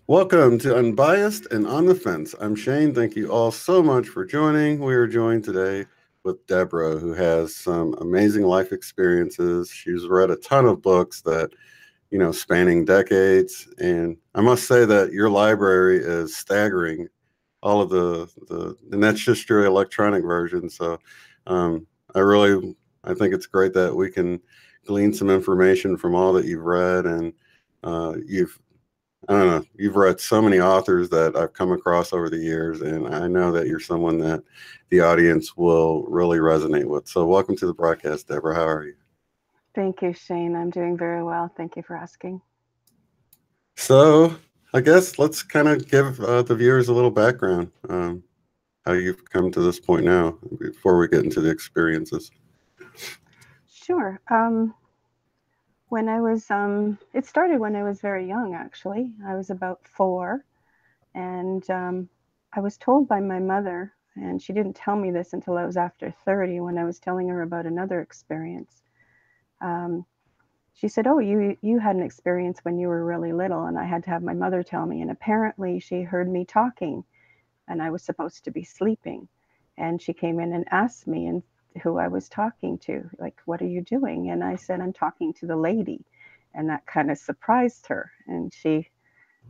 Welcome to Unbiased and On the Fence. I'm Shane. Thank you all so much for joining. We are joined today with Debra, who has some amazing life experiences. She's read a ton of books that, spanning decades. And I must say that your library is staggering. All of and that's just your electronic version. So I think it's great that we can glean some information from all that you've read, and you've read so many authors that I've come across over the years, and I know that you're someone that the audience will really resonate with. So welcome to the broadcast, Debra. How are you? Thank you, Shane. I'm doing very well. Thank you for asking. So I guess let's kind of give the viewers a little background, how you've come to this point now before we get into the experiences. Sure. When I was, it started when I was very young, actually. I was about 4, and I was told by my mother, and she didn't tell me this until I was after 30, when I was telling her about another experience. She said, "Oh, you had an experience when you were really little," and I had to have my mother tell me. And apparently she heard me talking, and I was supposed to be sleeping. And she came in and asked me and who I was talking to, like, "What are you doing?" And I said, "I'm talking to the lady." And that kind of surprised her. And she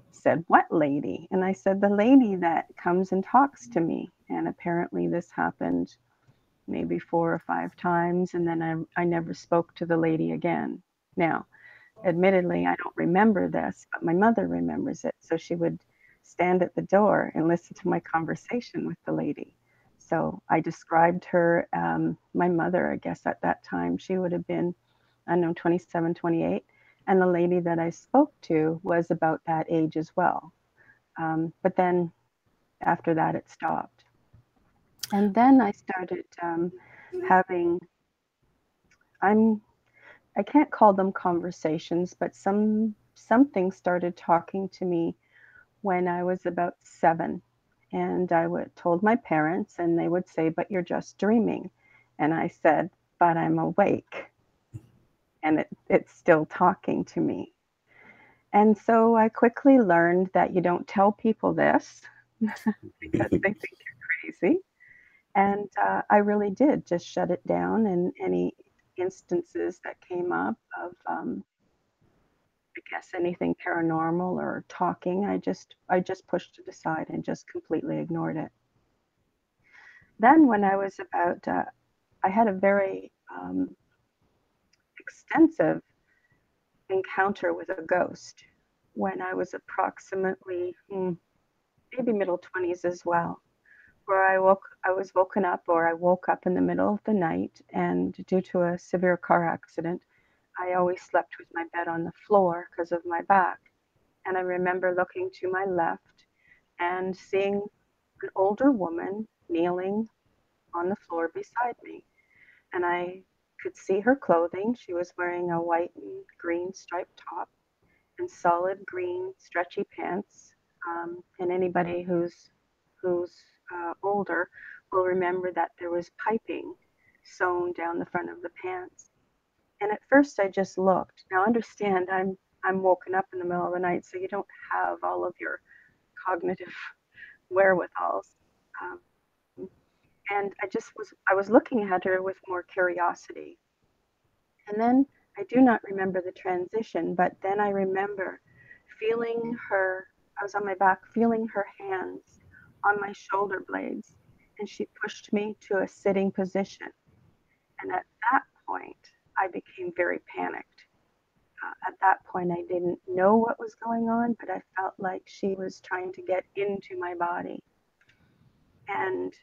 said, "What lady?" And I said, "The lady that comes and talks to me." And apparently this happened maybe 4 or 5 times. And then I never spoke to the lady again. Now, admittedly, I don't remember this, but my mother remembers it. So she would stand at the door and listen to my conversation with the lady. So I described her, my mother, I guess at that time, she would have been, 27, 28. And the lady that I spoke to was about that age as well. But then after that, it stopped. And then I started having, I can't call them conversations, but something started talking to me when I was about 7. And I told my parents, and they would say, "But you're just dreaming." And I said, "But I'm awake." And it's still talking to me. And so I quickly learned that you don't tell people this because they think you're crazy. And I really did just shut it down. And any instances that came up of, I guess, anything paranormal or talking, I just pushed it aside and just completely ignored it. Then when I was about, I had a very extensive encounter with a ghost when I was approximately maybe middle 20s as well, where I was woken up, or I woke up in the middle of the night, and due to a severe car accident, I always slept with my bed on the floor because of my back. And I remember looking to my left and seeing an older woman kneeling on the floor beside me. And I could see her clothing. She was wearing a white and green striped top and solid green stretchy pants. And anybody who's older will remember that there was piping sewn down the front of the pants. And at first I just looked. Now understand, I'm woken up in the middle of the night, so you don't have all of your cognitive wherewithals. And I was looking at her with more curiosity. And then I do not remember the transition, but then I remember feeling her, I was on my back, feeling her hands on my shoulder blades, and she pushed me to a sitting position. And at that point, I became very panicked. At that point, I didn't know what was going on, but I felt like she was trying to get into my body. And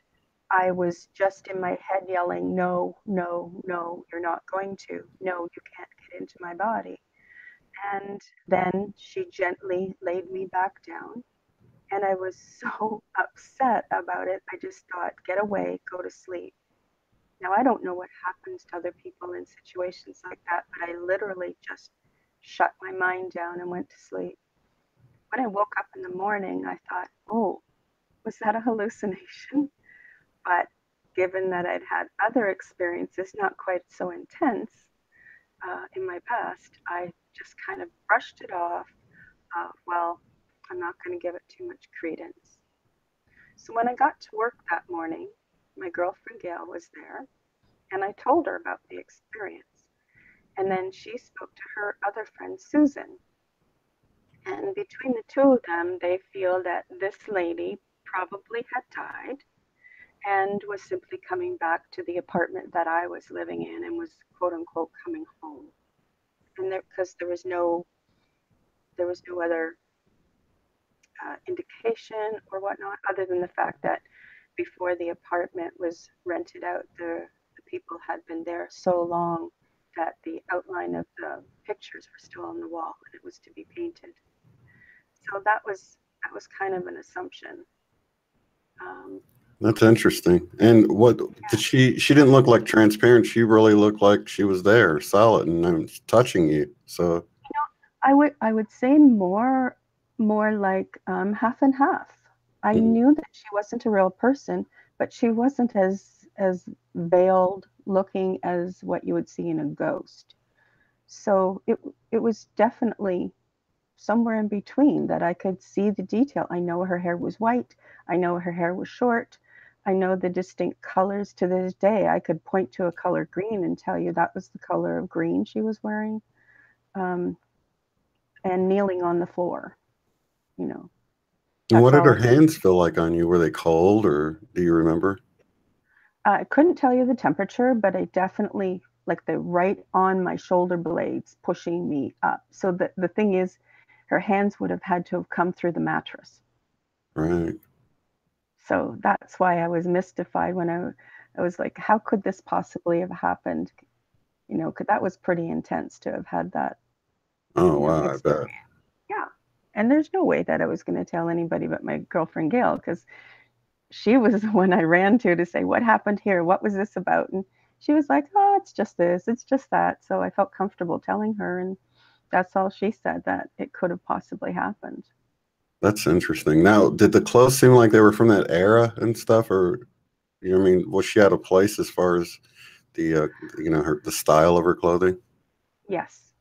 I was just in my head yelling, no, no, no, you're not going to. No, you can't get into my body. And then she gently laid me back down. And I was so upset about it. I just thought, get away, go to sleep. Now, I don't know what happens to other people in situations like that, but I literally just shut my mind down and went to sleep. When I woke up in the morning, I thought, oh, was that a hallucination? But given that I'd had other experiences, not quite so intense, in my past, I just kind of brushed it off. Well, I'm not going to give it too much credence. So when I got to work that morning, my girlfriend Gail was there, and I told her about the experience. And then she spoke to her other friend, Susan. And between the two of them, they feel that this lady probably had died and was simply coming back to the apartment that I was living in and was quote unquote coming home. And because there was no other indication or whatnot, other than the fact that before the apartment was rented out, the people had been there so long that the outline of the pictures were still on the wall and it was to be painted. So that was kind of an assumption. That's interesting. And what did she didn't look like transparent. She really looked like she was there, solid, and touching you. So I would say more like half and half. I knew that she wasn't a real person, but she wasn't as veiled looking as what you would see in a ghost. So it was definitely somewhere in between that I could see the detail. I know her hair was white. I know her hair was short. I know the distinct colors to this day. I could point to a color green and tell you that was the color of green she was wearing. And kneeling on the floor, you know. And what did her hands feel like on you? Were they cold, or do you remember? I couldn't tell you the temperature, but I definitely like the right on my shoulder blades pushing me up. So the thing is, her hands would have had to have come through the mattress. Right. So that's why I was mystified when I was like, how could this possibly have happened? You know, because that was pretty intense to have had that. Oh, wow, I bet. Yeah. And there's no way that I was going to tell anybody but my girlfriend Gail, because she was the one I ran to say, what happened here? What was this about? And she was like, oh, it's just this, it's just that. So I felt comfortable telling her, and that's all she said, that it could have possibly happened. That's interesting. Now, did the clothes seem like they were from that era and stuff, or you know, I mean, was she out of place as far as the you know, the style of her clothing? Yes,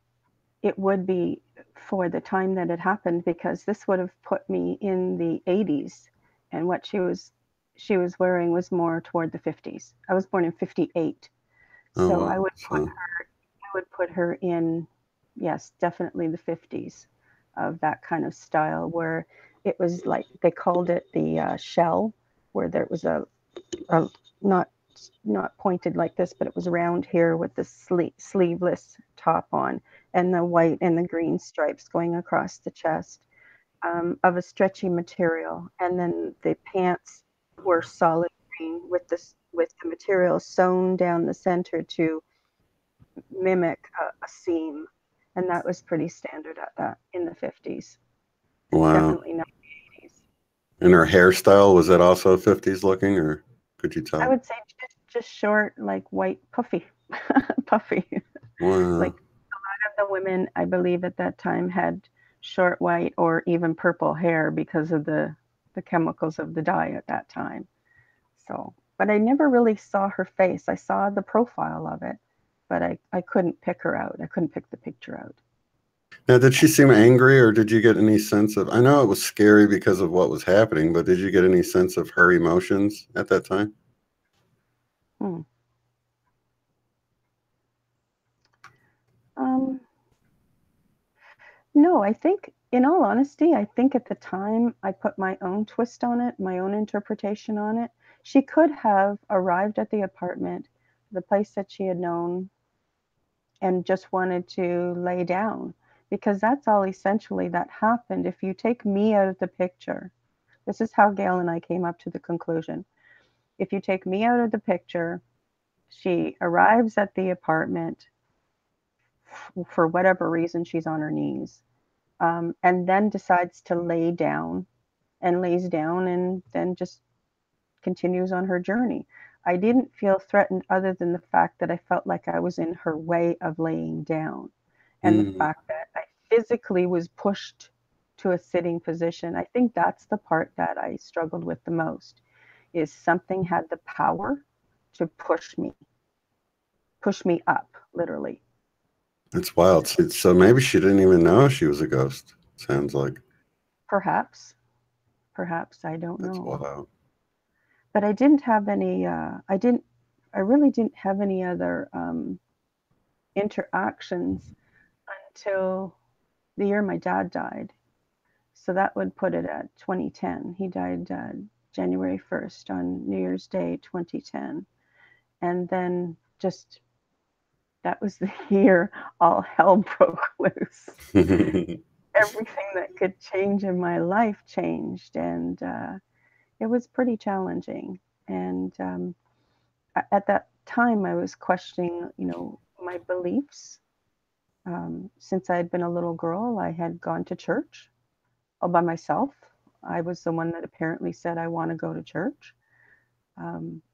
it would be for the time that it happened, because this would have put me in the 80s, and what she was wearing was more toward the 50s. I was born in 58. So wow. I would put her in, yes, definitely the 50s, of that kind of style, where it was like they called it the shell, where there was a not pointed like this, but it was round here with the sleeveless top on, and the white and the green stripes going across the chest, of a stretchy material. And then the pants were solid green with the material sewn down the center to mimic a seam. And that was pretty standard at that in the 50s. Wow. Definitely not the 80s. And her hairstyle, was that also 50s looking, or could you tell? I would say just short, like white, puffy, puffy. Wow. Like a lot of the women, I believe, at that time had short white or even purple hair because of the chemicals of the dye at that time. So, but I never really saw her face. I saw the profile of it, but I couldn't pick her out. I couldn't pick the picture out. Now, did she seem angry, or did you get any sense of, I know it was scary because of what was happening, but did you get any sense of her emotions at that time? No, I think, in all honesty, I think at the time I put my own twist on it, my own interpretation on it. She could have arrived at the apartment, the place that she had known, and just wanted to lay down, because that's all essentially that happened. If you take me out of the picture, this is how Gail and I came up to the conclusion. if you take me out of the picture, she arrives at the apartment. For whatever reason, she's on her knees, and then decides to lay down and lays down and then just continues on her journey. I didn't feel threatened other than the fact that I felt like I was in her way of laying down, and the Mm. fact that I physically was pushed to a sitting position. I think that's the part that I struggled with the most, is something had the power to push me up, literally. That's wild. So maybe she didn't even know she was a ghost. Sounds like. Perhaps, perhaps, I don't That's know. wild. But I didn't have any, I really didn't have any other interactions until the year my dad died. So that would put it at 2010. He died January 1st on New Year's Day, 2010. And then just that was the year all hell broke loose. Everything that could change in my life changed. And it was pretty challenging. And at that time, I was questioning, my beliefs. Since I had been a little girl, I had gone to church all by myself. I was the one that apparently said, I want to go to church.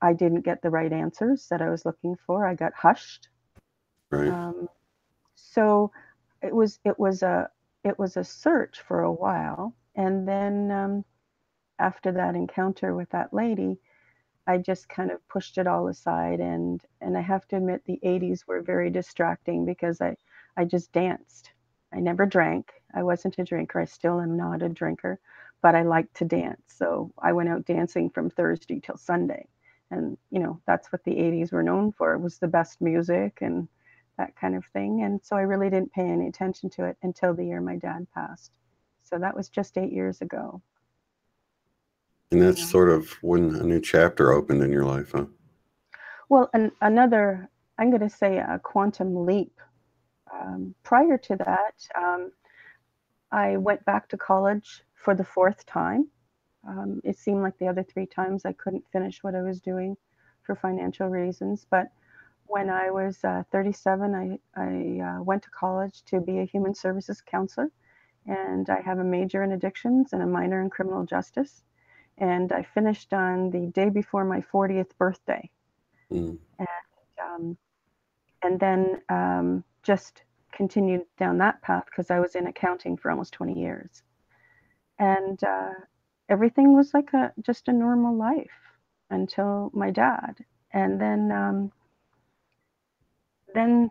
I didn't get the right answers that I was looking for. I got hushed. Right. So it was a search for a while, and then after that encounter with that lady, I just kind of pushed it all aside, and I have to admit the 80s were very distracting because I just danced. I never drank. I wasn't a drinker. I still am not a drinker, but I like to dance. So I went out dancing from Thursday till Sunday. And that's what the 80s were known for. It was the best music and that kind of thing. And so I really didn't pay any attention to it until the year my dad passed. So that was just 8 years ago. And You that's know. sort of when a new chapter opened in your life, huh? Well, another, I'm going to say a quantum leap. Prior to that, I went back to college for the fourth time. It seemed like the other three times I couldn't finish what I was doing for financial reasons. But when I was 37, I went to college to be a human services counselor. And I have a major in addictions and a minor in criminal justice. And I finished on the day before my 40th birthday. Mm. And, then just continued down that path because I was in accounting for almost 20 years. And everything was like just a normal life until my dad. And then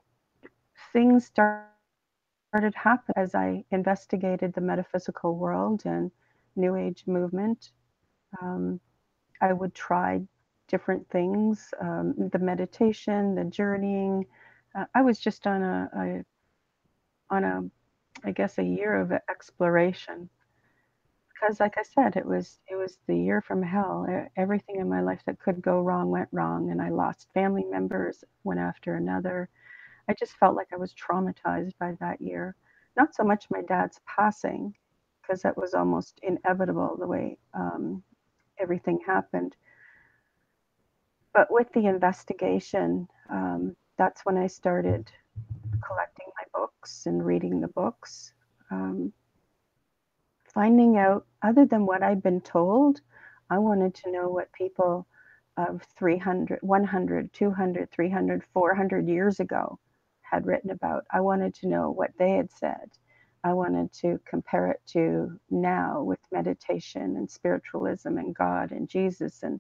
things started happening as I investigated the metaphysical world and New Age movement. Um, I would try different things, the meditation, the journeying. I was just on a, I guess, a year of exploration. Because, like I said, it was the year from hell. Everything in my life that could go wrong went wrong, and I lost family members one after another. I just felt like I was traumatized by that year. Not so much my dad's passing, because that was almost inevitable the way everything happened. But with the investigation, that's when I started collecting my books and reading the books, um, finding out, other than what I'd been told, I wanted to know what people of 300, 100, 200, 300, 400 years ago had written about. I wanted to know what they had said. I wanted to compare it to now with meditation and spiritualism and God and Jesus. And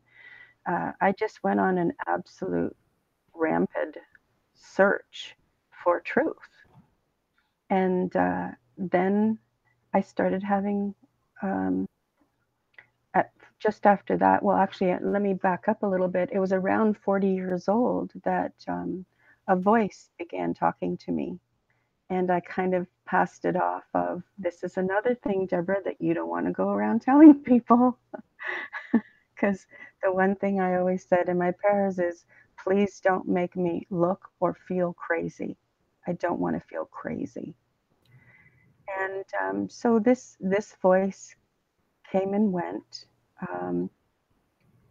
I just went on an absolute rampant search for truth. And then I started having, um, at, just after that, well, actually, let me back up a little bit. It was around 40 years old that a voice began talking to me. And I kind of passed it off of, this is another thing, Deborah, that you don't want to go around telling people. Because the one thing I always said in my prayers is, please don't make me look or feel crazy. I don't want to feel crazy. And so this voice came and went. Um,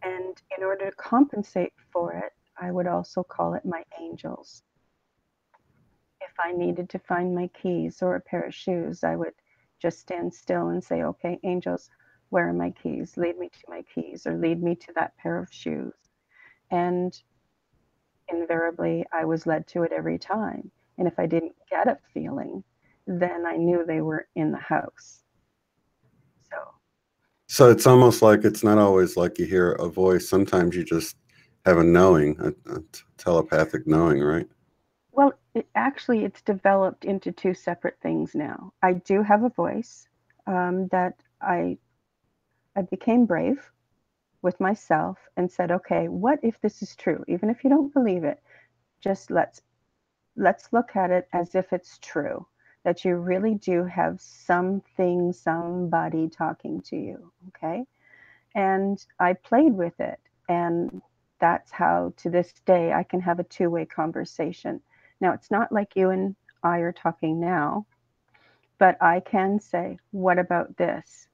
And in order to compensate for it, I would also call it my angels. If I needed to find my keys or a pair of shoes, I would just stand still and say, okay, angels, where are my keys? Lead me to my keys, or lead me to that pair of shoes. And invariably, I was led to it every time. And if I didn't get a feeling, then I knew they were in the house. So, So it's almost like it's not always like you hear a voice. Sometimes you just have a knowing, a telepathic knowing, right? well, it's developed into two separate things now. I do have a voice that I became brave with myself and said, okay, what if this is true? Even if you don't believe it, just let's look at it as if it's true, that you really do have something, somebody talking to you. Okay. And I played with it. And that's how, to this day, I can have a two-way conversation. Now, it's not like you and I are talking now, but I can say, what about this?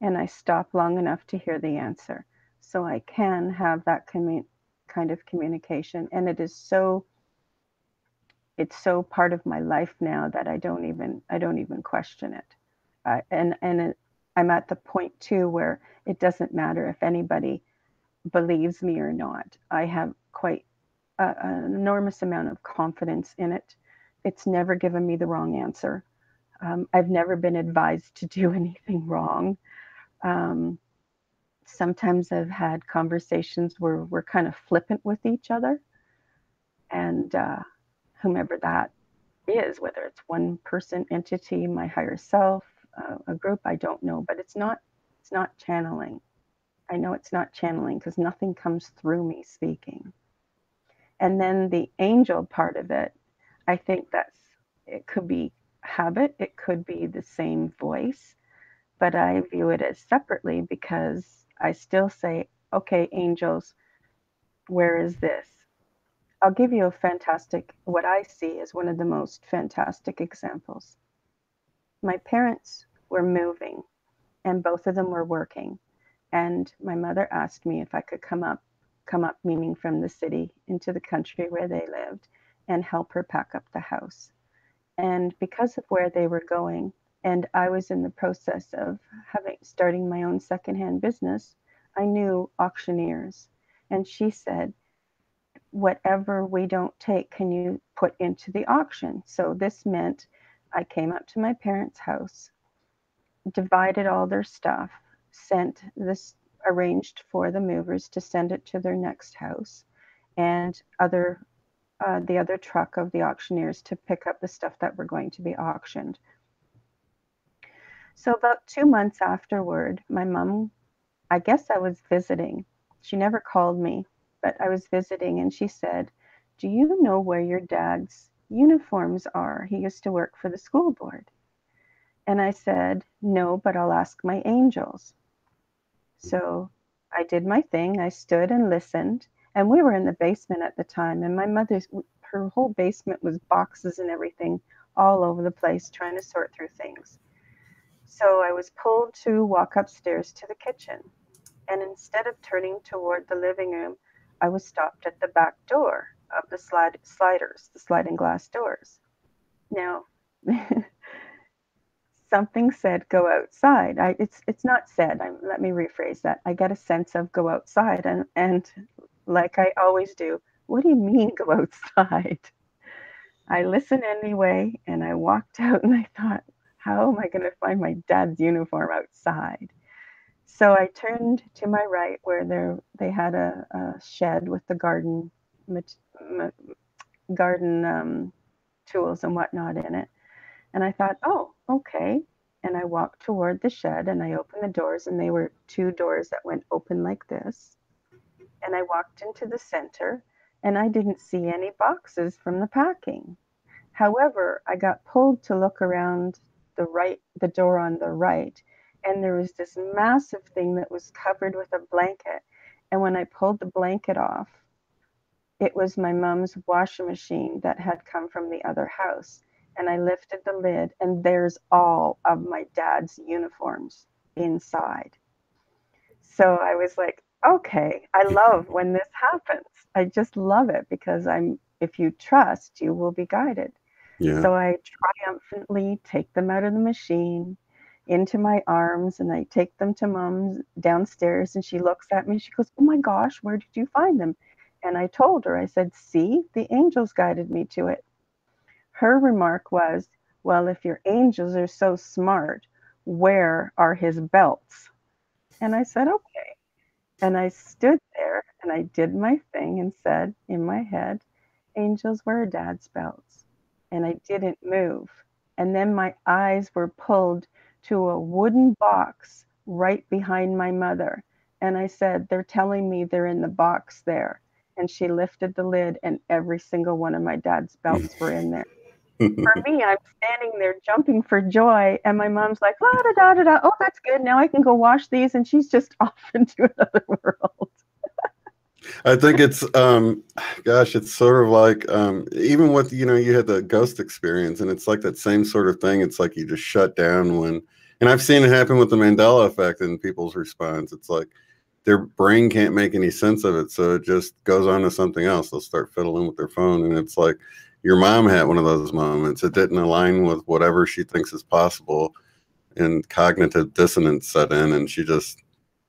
And I stop long enough to hear the answer. So I can have that kind of communication. And it's so part of my life now that I don't even question it. I'm at the point too where it doesn't matter if anybody believes me or not. I have quite an enormous amount of confidence in it. It's never given me the wrong answer. I've never been advised to do anything wrong. Um, Sometimes I've had conversations where we're kind of flippant with each other, and whomever that is, whether it's one person, entity, my higher self, a group, I don't know, but it's not channeling. I know it's not channeling because nothing comes through me speaking. And then the angel part of it, I think it could be habit, it could be the same voice, but I view it as separately because I still say, okay, angels, where is this? I'll give you what I see as one of the most fantastic examples. My parents were moving and both of them were working. And my mother asked me if I could come up, meaning from the city into the country where they lived, and help her pack up the house. And because of where they were going, and I was in the process of starting my own secondhand business, I knew auctioneers. And she said, whatever we don't take, can you put into the auction? So this meant I came up to my parents' house, divided all their stuff, sent this, arranged for the movers to send it to their next house, and the other truck of the auctioneers to pick up the stuff that were going to be auctioned. So about 2 months afterward, my mom, I guess I was visiting. She never called me, but I was visiting, and she said, "Do you know where your dad's uniforms are? He used to work for the school board." And I said, "No, but I'll ask my angels." So I did my thing. I stood and listened. And we were in the basement at the time. And her whole basement was boxes and everything all over the place, trying to sort through things. So I was pulled to walk upstairs to the kitchen. And instead of turning toward the living room, I was stopped at the back door of the the sliding glass doors. Now, something said go outside. It's not said. Let me rephrase that. I get a sense of go outside, and like I always do, what do you mean go outside? I listened anyway, and I walked out, and I thought, how am I going to find my dad's uniform outside? So I turned to my right where they had a shed with the garden tools and whatnot in it. And I thought, oh, okay. And I walked toward the shed and I opened the doors, and they were two doors that went open like this. And I walked into the center and I didn't see any boxes from the packing. However, I got pulled to look around the door on the right, and there was this massive thing that was covered with a blanket. And when I pulled the blanket off, it was my mom's washing machine that had come from the other house. And I lifted the lid, and there's all of my dad's uniforms inside. So I was like, Okay, I love when this happens. I just love it because if you trust, you will be guided. Yeah. So I triumphantly take them out of the machine into my arms and I take them to mom's downstairs and she looks at me. She goes, "Oh my gosh, where did you find them?" And I told her, I said, "See, the angels guided me to it." Her remark was, "Well, if your angels are so smart, where are his belts?" And I said, "Okay." And I stood there and I did my thing and said in my head, "Angels wear dad's belts." And I didn't move. And then my eyes were pulled to a wooden box right behind my mother. And I said, "They're telling me they're in the box there." And she lifted the lid and every single one of my dad's belts were in there. For me, I'm standing there jumping for joy, and my mom's like, "La da da da da. Oh, that's good. Now I can go wash these." And she's just off into another world. I think it's gosh, it's sort of like even with you had the ghost experience, and it's like that same sort of thing. It's like you just shut down when, and I've seen it happen with the Mandela effect in people's response. It's like their brain can't make any sense of it, so it just goes on to something else. They'll start fiddling with their phone, and it's like your mom had one of those moments. It didn't align with whatever she thinks is possible, and cognitive dissonance set in, and she just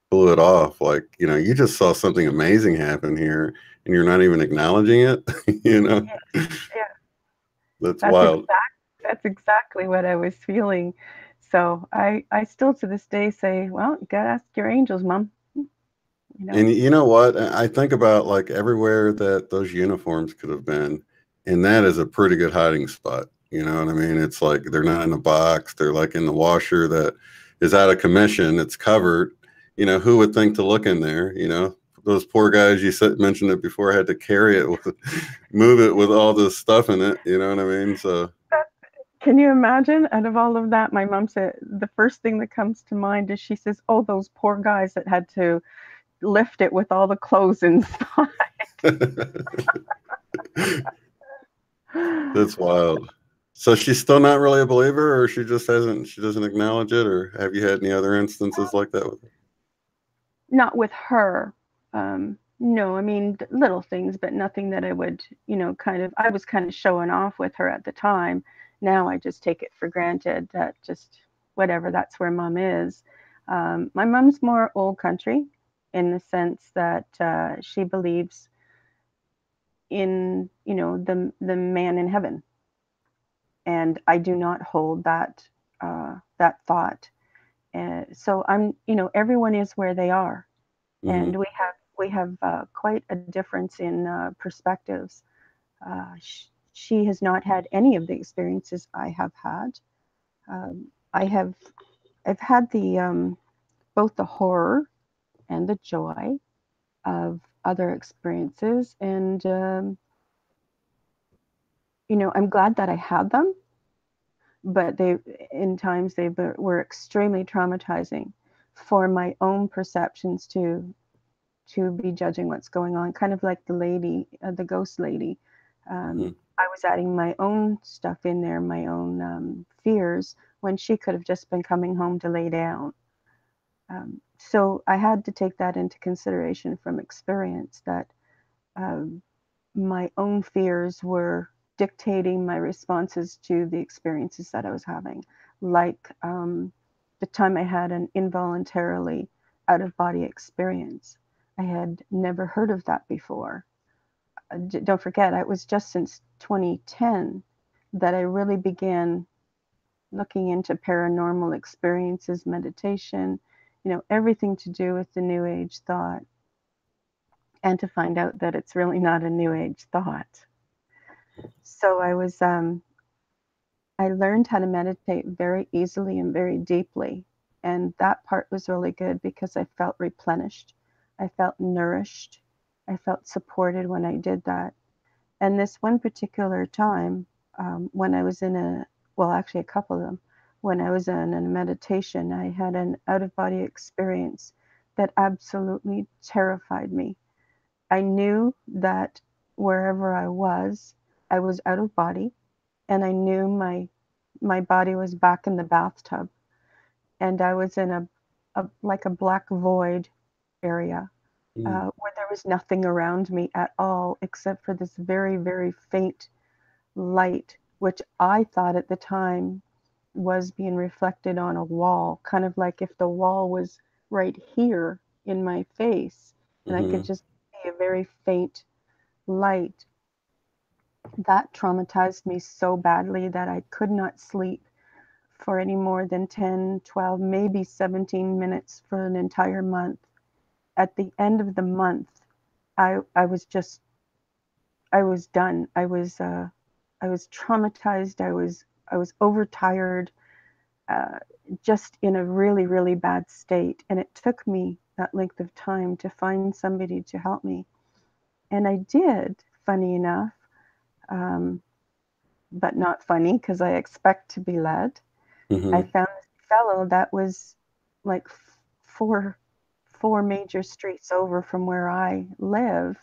blew it off. Like, you just saw something amazing happen here and you're not even acknowledging it. you know, Yes, yeah, that's that's wild. exact. That's exactly what I was feeling. So I still to this day say, "Well, you gotta ask your angels, Mom." You know. And you know what? I think about like everywhere that those uniforms could have been, and that is a pretty good hiding spot. You know what I mean? It's like they're not in a box, they're like in the washer that is out of commission, it's covered. Who would think to look in there? Those poor guys, you said, mentioned it before, had to carry it with, move it with all this stuff in it. You know what I mean? So, Can you imagine? Out of all of that, my mom said the first thing that comes to mind is she says, "Oh, those poor guys that had to lift it with all the clothes inside." that's wild. So she's still not really a believer, or she doesn't acknowledge it, or have you had any other instances like that with her? Not with her. No, I mean little things, but nothing that I would, I was kind of showing off with her at the time. Now I just take it for granted that just whatever, that's where mom is. My mom's more old country in the sense that she believes in, the man in heaven, and I do not hold that thought. So everyone is where they are, Hmm. and we have quite a difference in perspectives. She has not had any of the experiences I have had. I have I've had the both the horror and the joy of other experiences, and I'm glad that I had them. But in times they were extremely traumatizing for my own perceptions to be judging what's going on, kind of like the lady, the ghost lady. Hmm. I was adding my own stuff in there, my own fears, when she could have just been coming home to lay down. So I had to take that into consideration from experience that um, my own fears were dictating my responses to the experiences that I was having. Like the time I had an involuntarily out of body experience. I had never heard of that before. Don't forget, it was just since 2010 that I really began looking into paranormal experiences, meditation, everything to do with the New Age thought, and to find out that it's really not a New Age thought. So I learned how to meditate very easily and very deeply. And that part was really good because I felt replenished. I felt nourished. I felt supported when I did that. And this one particular time, when I was well, actually a couple of them, when I was in a meditation, I had an out of body experience that absolutely terrified me. I knew that wherever I was out of body, and I knew my body was back in the bathtub, and I was in a like a black void area. where there was nothing around me at all except for this very, very faint light, which I thought at the time was being reflected on a wall, kind of like if the wall was right here in my face and I could just see a very faint light. That traumatized me so badly that I could not sleep for any more than 10, 12, maybe 17 minutes for an entire month. At the end of the month, I was just, I was done. I was traumatized. I was overtired, just in a really, really bad state. And it took me that length of time to find somebody to help me. And I did, funny enough, but not funny because I expect to be led. I found this fellow that was like four major streets over from where I live,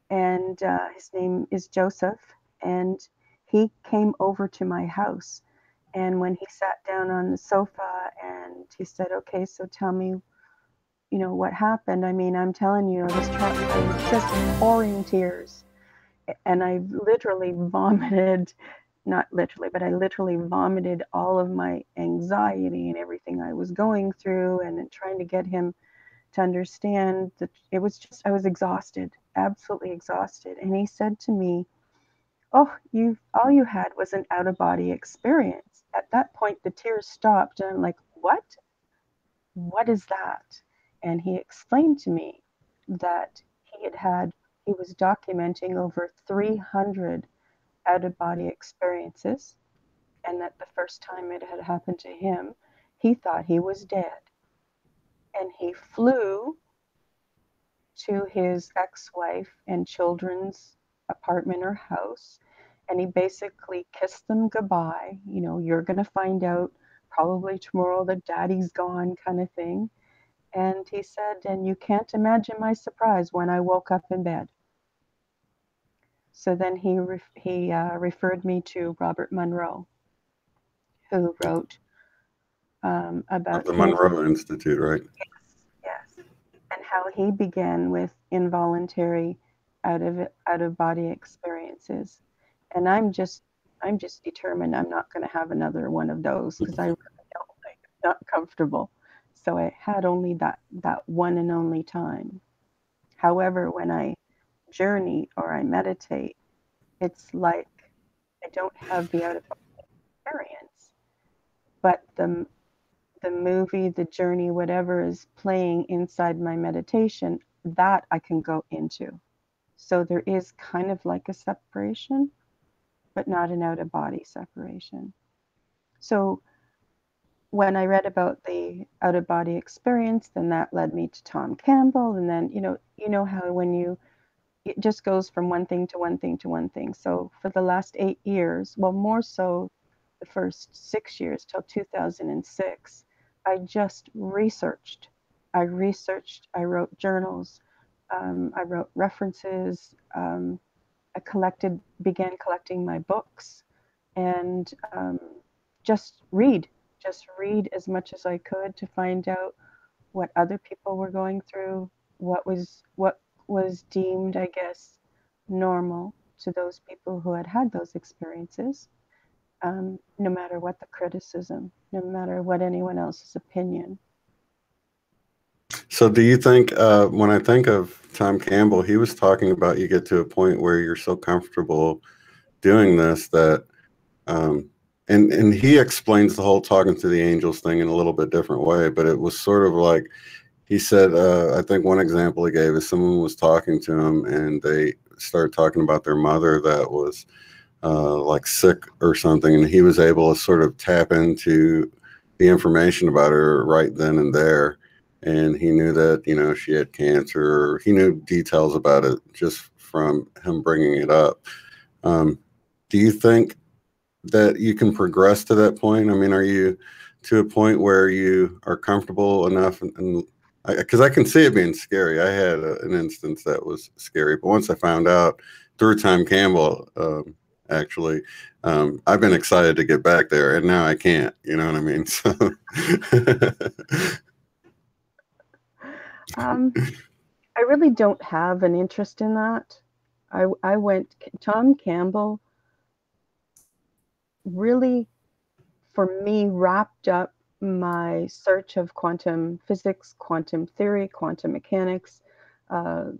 and his name is Joseph, and he came over to my house. And when he sat down on the sofa and he said, "Okay, so tell me, you know, what happened?" I mean, I'm telling you, I was just pouring tears, and I literally vomited, not literally, but I literally vomited all of my anxiety and everything I was going through, and trying to get him to understand that it was just, I was exhausted, absolutely exhausted. And he said to me, "Oh, all you had was an out of body experience." At that point, the tears stopped, and I'm like, "What? What is that?" And he explained to me that he was documenting over 300 out of body experiences, and that the first time it had happened to him, he thought he was dead. And he flew to his ex-wife and children's apartment or house, and he basically kissed them goodbye. You know, "You're going to find out probably tomorrow that daddy's gone," kind of thing. And he said, "And you can't imagine my surprise when I woke up in bed." So then he referred me to Robert Monroe, who wrote Of about the him. Monroe Institute, right? Yes, and how he began with involuntary out of body experiences. And I'm just determined I'm not going to have another one of those, because I really don't like it. Not comfortable. So I had only that one and only time. However, when I journey or I meditate, it's like I don't have the out of body experience, but the movie, the journey, whatever is playing inside my meditation, that I can go into. So there is kind of like a separation, but not an out of body separation. So when I read about the out of body experience, then that led me to Tom Campbell. And then, you know how when it just goes from one thing to one thing to one thing. So for the last 8 years, well, more so the first 6 years till 2006, I just researched. I wrote journals, I wrote references, began collecting my books, and just read as much as I could to find out what other people were going through, what was deemed, I guess, normal to those people who had had those experiences, no matter what the criticism, no matter what anyone else's opinion. So do you think, when I think of Tom Campbell, he was talking about you get to a point where you're so comfortable doing this that, and he explains the whole talking to the angels thing in a little bit different way, but it was sort of like, he said, I think one example he gave is someone was talking to him and they started talking about their mother that was like sick or something, and he was able to sort of tap into the information about her right then and there. And he knew that, you know, she had cancer, or he knew details about it just from him bringing it up. Do you think that you can progress to that point? I mean, are you to a point where you are comfortable enough? And because I can see it being scary. I had an instance that was scary, but once I found out through Tom Campbell, actually, I've been excited to get back there, and now I can't. You know what I mean? So, I really don't have an interest in that. Tom Campbell really, for me, wrapped up my search of quantum physics, quantum theory, quantum mechanics.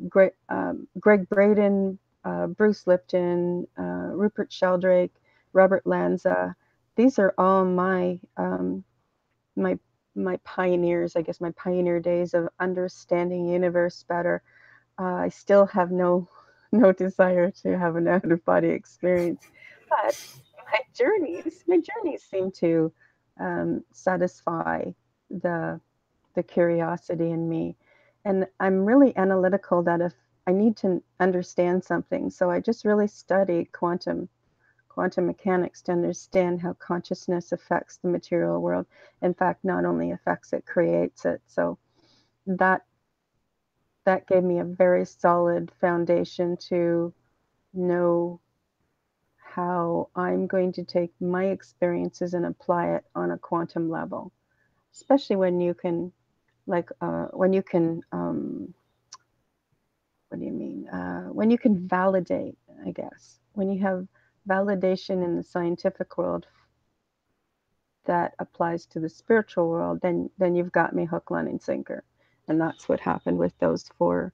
Gregg Braden, Bruce Lipton, Rupert Sheldrake, Robert Lanza. These are all my my pioneers, I guess, my pioneer days of understanding universe better. I still have no desire to have an out of body experience, but my journeys seem to satisfy the curiosity in me, and I'm really analytical. That if I need to understand something, so I just really study quantum mechanics to understand how consciousness affects the material world. In fact, not only affects it, creates it. So that gave me a very solid foundation to know how I'm going to take my experiences and apply it on a quantum level, especially when you can, what do you mean? When you can validate, I guess, when you have validation in the scientific world that applies to the spiritual world, then you've got me hook, line, and sinker. And that's what happened with those four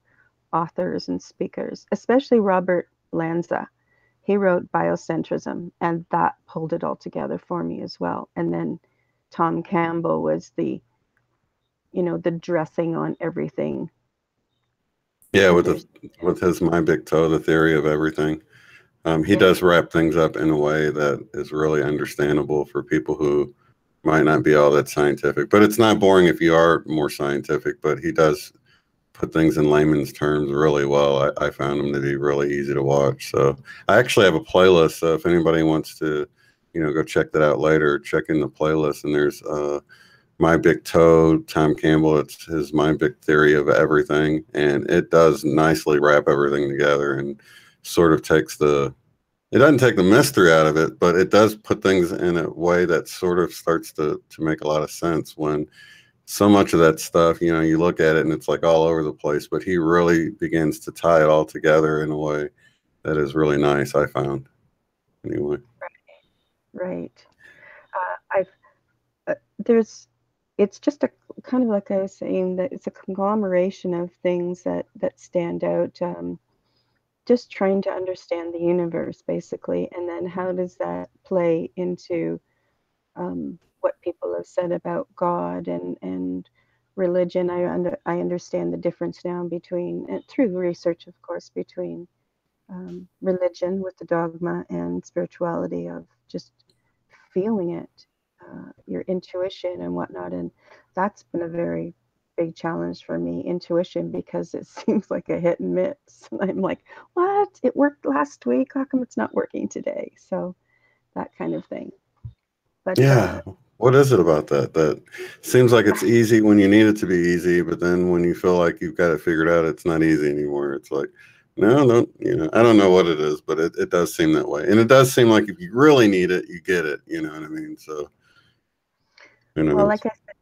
authors and speakers, especially Robert Lanza. He wrote Biocentrism, and that pulled it all together for me as well. And then Tom Campbell was the dressing on everything. Yeah, with his My Big Toe, the theory of everything. He does wrap things up in a way that is really understandable for people who might not be all that scientific. But it's not boring if you are more scientific, but he does put things in layman's terms really well. I found him to be really easy to watch. So I actually have a playlist. So if anybody wants to, go check that out later, check in the playlist. And there's My Big Toe, Tom Campbell. It's his My Big Theory of Everything. And it does nicely wrap everything together and sort of it doesn't take the mystery out of it, but it does put things in a way that sort of starts to make a lot of sense when so much of that stuff, you look at it and it's like all over the place, but he really begins to tie it all together in a way that is really nice, I found. Anyway. Right. It's just a kind of, like I was saying, that it's a conglomeration of things that stand out. Just trying to understand the universe, basically, and then how does that play into what people have said about God and religion. I understand the difference now between, through research, of course, between religion with the dogma and spirituality of just feeling it, your intuition and whatnot. And that's been a very big challenge for me, intuition, because it seems like a hit and miss. And I'm like, what? It worked last week. How come it's not working today? So that kind of thing. But yeah. What is it about that? That seems like it's easy when you need it to be easy, but then when you feel like you've got it figured out, it's not easy anymore. It's like, no, I don't know what it is, but it does seem that way. And it does seem like if you really need it, you get it. You know what I mean? So, well, like I said,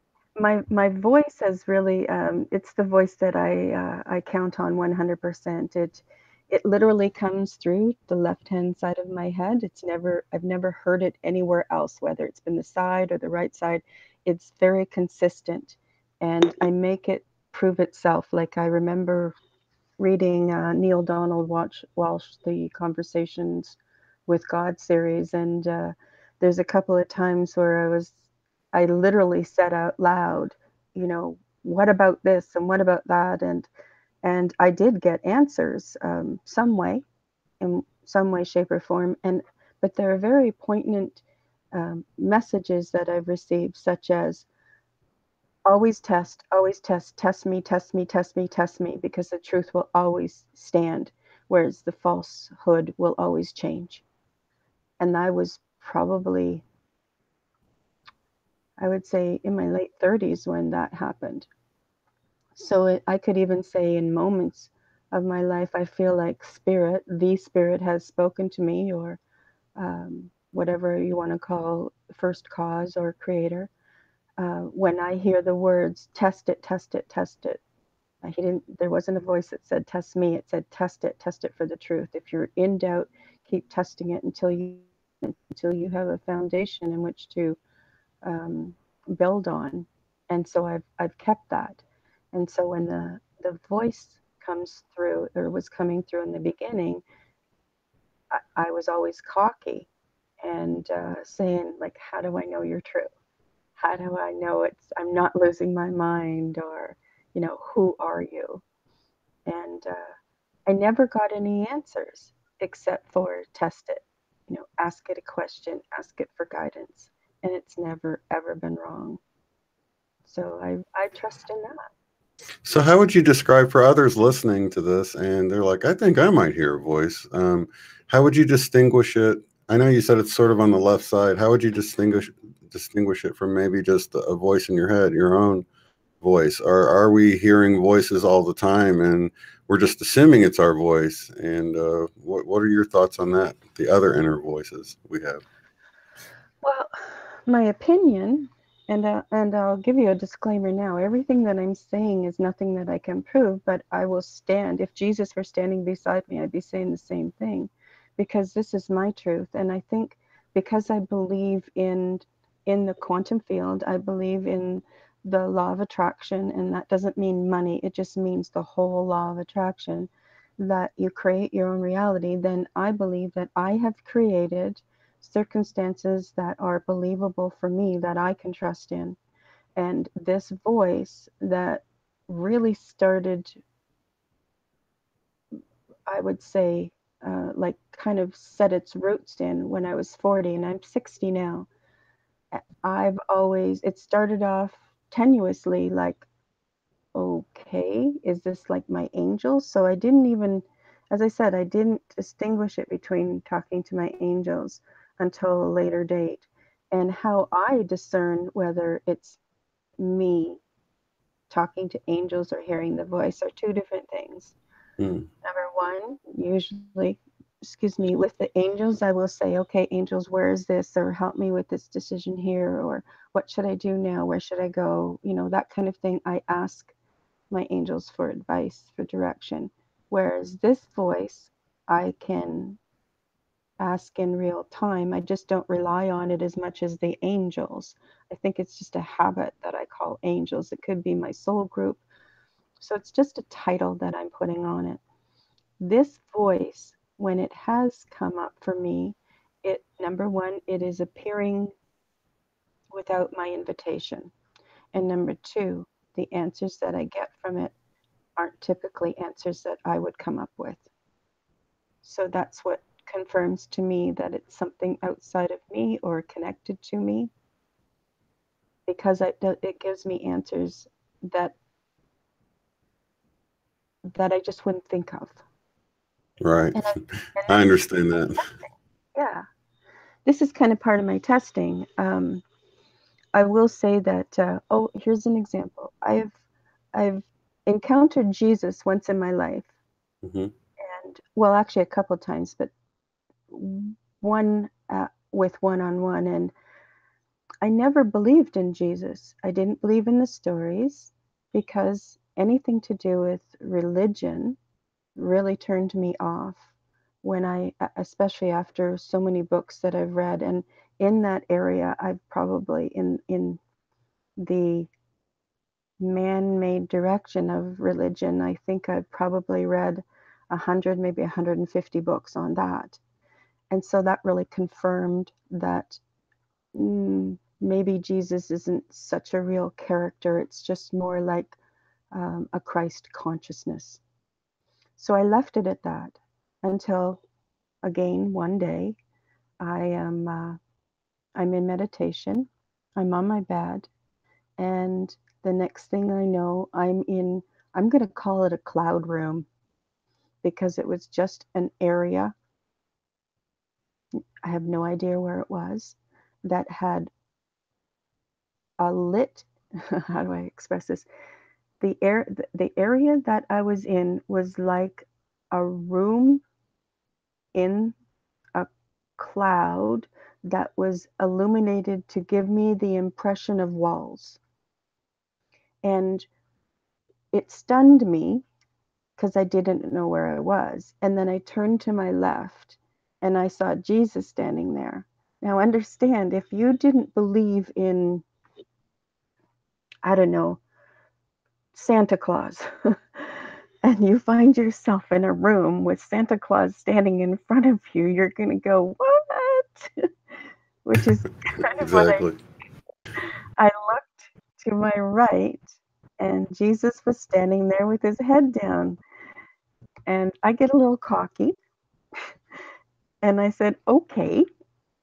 my voice has really, it's the voice that I count on 100%. It literally comes through the left-hand side of my head. I've never heard it anywhere else, whether it's been the side or the right side. It's very consistent, and I make it prove itself. Like, I remember reading Neil Donald Walsh, the Conversations with God series, and there's a couple of times where I literally said out loud, what about this and what about that, and I did get answers, in some way, shape, or form, but there are very poignant messages that I've received, such as, always test, test me, test me, test me, test me, because the truth will always stand, whereas the falsehood will always change. And I was probably, I would say, in my late 30s when that happened. So I could even say, in moments of my life, I feel like the spirit has spoken to me, or whatever you want to call first cause or creator. When I hear the words, test it, test it, test it, There wasn't a voice that said, test me. It said, test it for the truth. If you're in doubt, keep testing it until you have a foundation in which to build on. And so I've kept that. And so when the voice comes through, or was coming through in the beginning, I was always cocky and saying, like, how do I know you're true? How do I know I'm not losing my mind? Or, who are you? And I never got any answers except for test it, ask it a question, ask it for guidance. And it's never, ever been wrong. So I trust in that. So, how would you describe for others listening to this and they're like, I think I might hear a voice? How would you distinguish it? I know you said it's sort of on the left side. How would you distinguish it from maybe just a voice in your head, your own voice? Or are we hearing voices all the time and we're just assuming it's our voice? And what are your thoughts on that? The other inner voices we have. Well, my opinion, and I'll give you a disclaimer now. Everything that I'm saying is nothing that I can prove, but I will stand. If Jesus were standing beside me, I'd be saying the same thing, because this is my truth. And I think because I believe in the quantum field, I believe in the law of attraction, and that doesn't mean money. It just means the whole law of attraction, that you create your own reality. Then I believe that I have created circumstances that are believable for me, that I can trust in. And this voice that really started, I would say, like kind of set its roots in when I was 40, and I'm 60 now. It started off tenuously, like, okay, is this like my angels? So I didn't even, as I said, I didn't distinguish it between talking to my angels until a later date. And how I discern whether it's me talking to angels or hearing the voice are two different things. Hmm. Number one, usually, excuse me, with the angels, I will say, okay, angels, where is this? Or help me with this decision here. Or what should I do now? Where should I go? That kind of thing. I ask my angels for advice, for direction. Whereas this voice, I can ask in real time. I just don't rely on it as much as the angels. I think it's just a habit that I call angels. It could be my soul group. So it's just a title that I'm putting on it. This voice, when it has come up for me, number one, it is appearing without my invitation. And number two, the answers that I get from it aren't typically answers that I would come up with. So that's what confirms to me that it's something outside of me or connected to me, because it gives me answers that I just wouldn't think of. Right. And I this is understand that. yeah, this is kind of part of my testing. I will say that here's an example. I've encountered Jesus once in my life, Hmm. and well, actually a couple of times, but one with one-on-one, and I never believed in Jesus. I didn't believe in the stories, because anything to do with religion really turned me off when especially after so many books that I've read. And in that area, I've probably, in the man-made direction of religion, I think I've probably read 100, maybe 150 books on that. And so that really confirmed that maybe Jesus isn't such a real character. It's just more like a Christ consciousness. So I left it at that until, again, one day I'm in meditation. I'm on my bed, and the next thing I know, I'm going to call it a cloud room, because it was just an area. I have no idea where it was, that had a lit, how do I express this? The area that I was in was like a room in a cloud that was illuminated to give me the impression of walls. And it stunned me because I didn't know where I was. And then I turned to my left and I saw Jesus standing there. Now, understand, if you didn't believe in, I don't know, Santa Claus, and you find yourself in a room with Santa Claus standing in front of you, you're going to go, what? Which is kind of what Exactly. I looked to my right, and Jesus was standing there with his head down. And I get a little cocky, and I said, okay,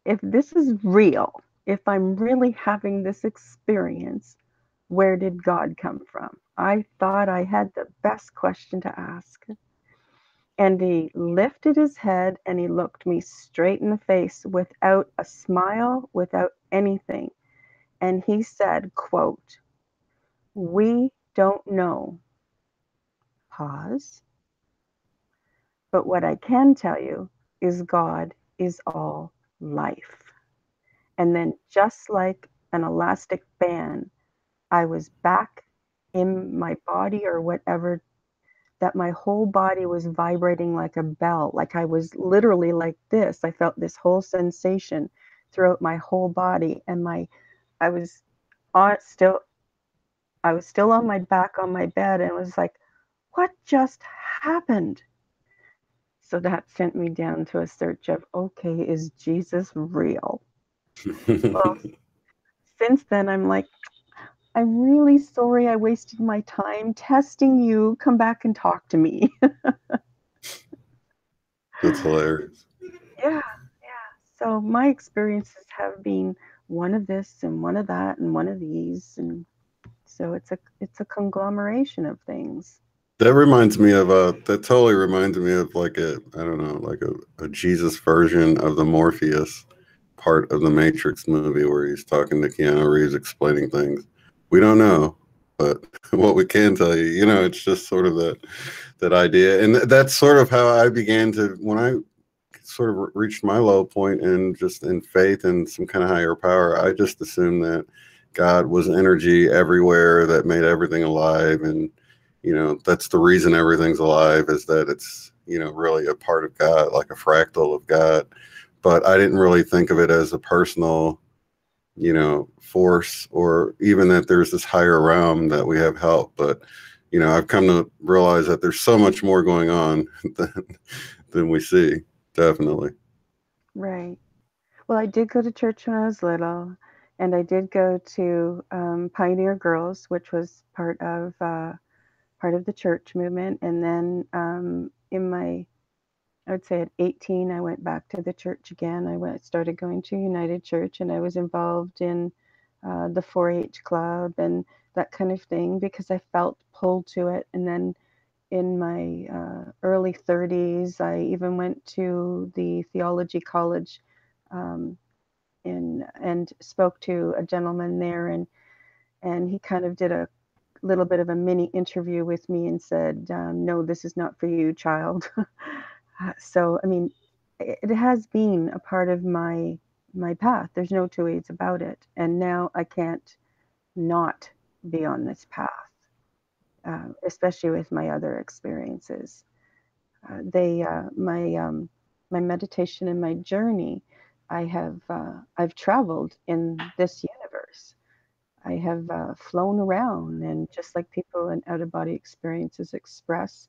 if this is real, if I'm really having this experience, where did God come from? I thought I had the best question to ask. And he lifted his head and he looked me straight in the face without a smile, without anything. And he said, quote, "We don't know, pause, but what I can tell you is God is all life." And then just like an elastic band, I was back in my body or whatever, that my whole body was vibrating like a bell. Like I was literally like this. I felt this whole sensation throughout my whole body. And I was on still, I was still on my back on my bed and was like, what just happened? So that sent me down to a search of, okay, is Jesus real? Well, since then, I'm like, I'm really sorry I wasted my time testing you. Come back and talk to me. That's hilarious. Yeah, yeah. So my experiences have been one of this and one of that and one of these, and so it's a conglomeration of things. That reminds me of that totally reminds me of like a, I don't know, like a Jesus version of the Morpheus part of the Matrix movie where he's talking to Keanu Reeves explaining things. We don't know, but what we can tell you, you know, it's just sort of that idea. And that's sort of how I began to, when I sort of reached my low point and just in faith in some kind of higher power, I just assumed that God was energy everywhere that made everything alive. And, you know, that's the reason everything's alive, is that it's, you know, really a part of God, like a fractal of God. But I didn't really think of it as a personal, you know, force, or even that there's this higher realm that we have help. But, you know, I've come to realize that there's so much more going on than we see. Definitely. Right. Well, I did go to church when I was little, and I did go to Pioneer Girls, which was part of the church movement. And then I would say at 18, I went back to the church again. Started going to United Church, and I was involved in the 4-H club and that kind of thing because I felt pulled to it. And then in my early 30s, I even went to the theology college and spoke to a gentleman there, and he kind of did a little bit of a mini interview with me and said, "No, this is not for you, child." So, I mean, it has been a part of my path. There's no two ways about it. And now I can't not be on this path, especially with my other experiences. My meditation and my journey, I've traveled in this universe. I have flown around, and just like people in out of body experiences express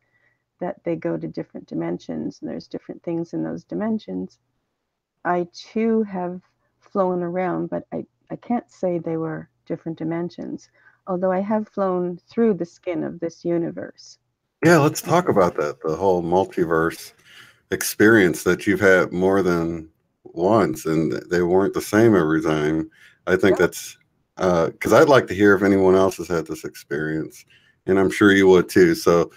that they go to different dimensions and there's different things in those dimensions, I too have flown around, but I can't say they were different dimensions, although I have flown through the skin of this universe. Yeah, let's talk about that. The whole multiverse experience that you've had more than once, and they weren't the same every time. I think Yeah. that's because I'd like to hear if anyone else has had this experience, and I'm sure you would too. So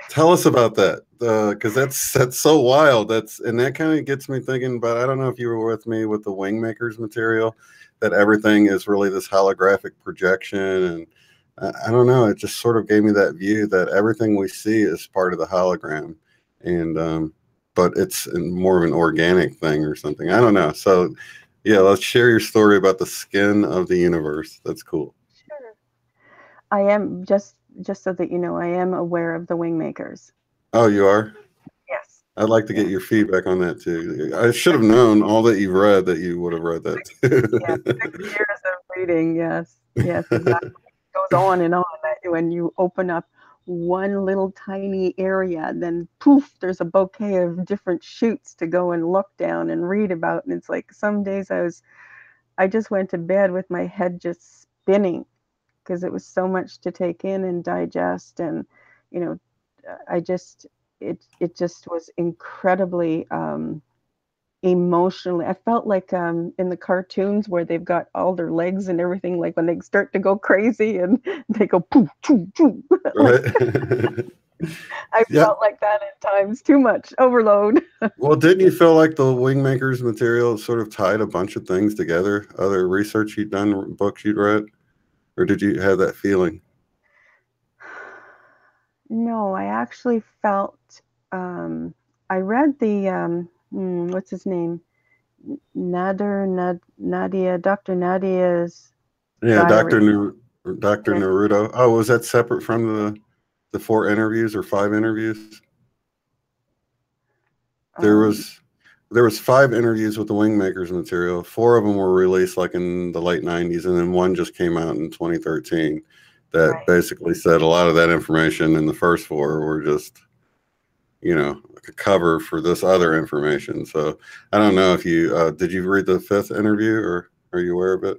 tell us about that, because that's so wild. And that kind of gets me thinking. But I don't know if you were with me with the Wingmakers material, that everything is really this holographic projection, and I don't know. It just sort of gave me that view that everything we see is part of the hologram, and but it's more of an organic thing or something. I don't know. So yeah, let's share your story about the skin of the universe. That's cool. Sure. I am just just so that you know, I am aware of the wing makers. Oh, you are? Yes. I'd like to get Yeah. your feedback on that too. I should have known all that you've read that you would have read that Yeah. 6 years of reading. Yes. Yes, exactly. It goes on and on. When you open up one little tiny area, then poof, there's a bouquet of different shoots to go and look down and read about. And it's like some days I just went to bed with my head just spinning because it was so much to take in and digest. And, you know, I just, it just was incredibly emotionally. I felt like in the cartoons where they've got all their legs and everything, like when they start to go crazy and they go poof, poof, poof. Like right? I Yeah. felt like that at times, too much overload. Well, didn't you feel like the Wingmakers material sort of tied a bunch of things together? Other research you'd done, books you'd read, or did you have that feeling? No, I actually felt I read the what's his name? Nadia, Dr. Nadia's Yeah, diary. Dr. And Naruto. Oh, was that separate from the 4 interviews or 5 interviews? There um, was there was 5 interviews with the Wingmakers material. 4 of them were released like in the late '90s, and then one just came out in 2013. That right. basically said a lot of that information in the first 4 were just like a cover for this other information. So I don't know if you did you read the 5th interview or are you aware of it?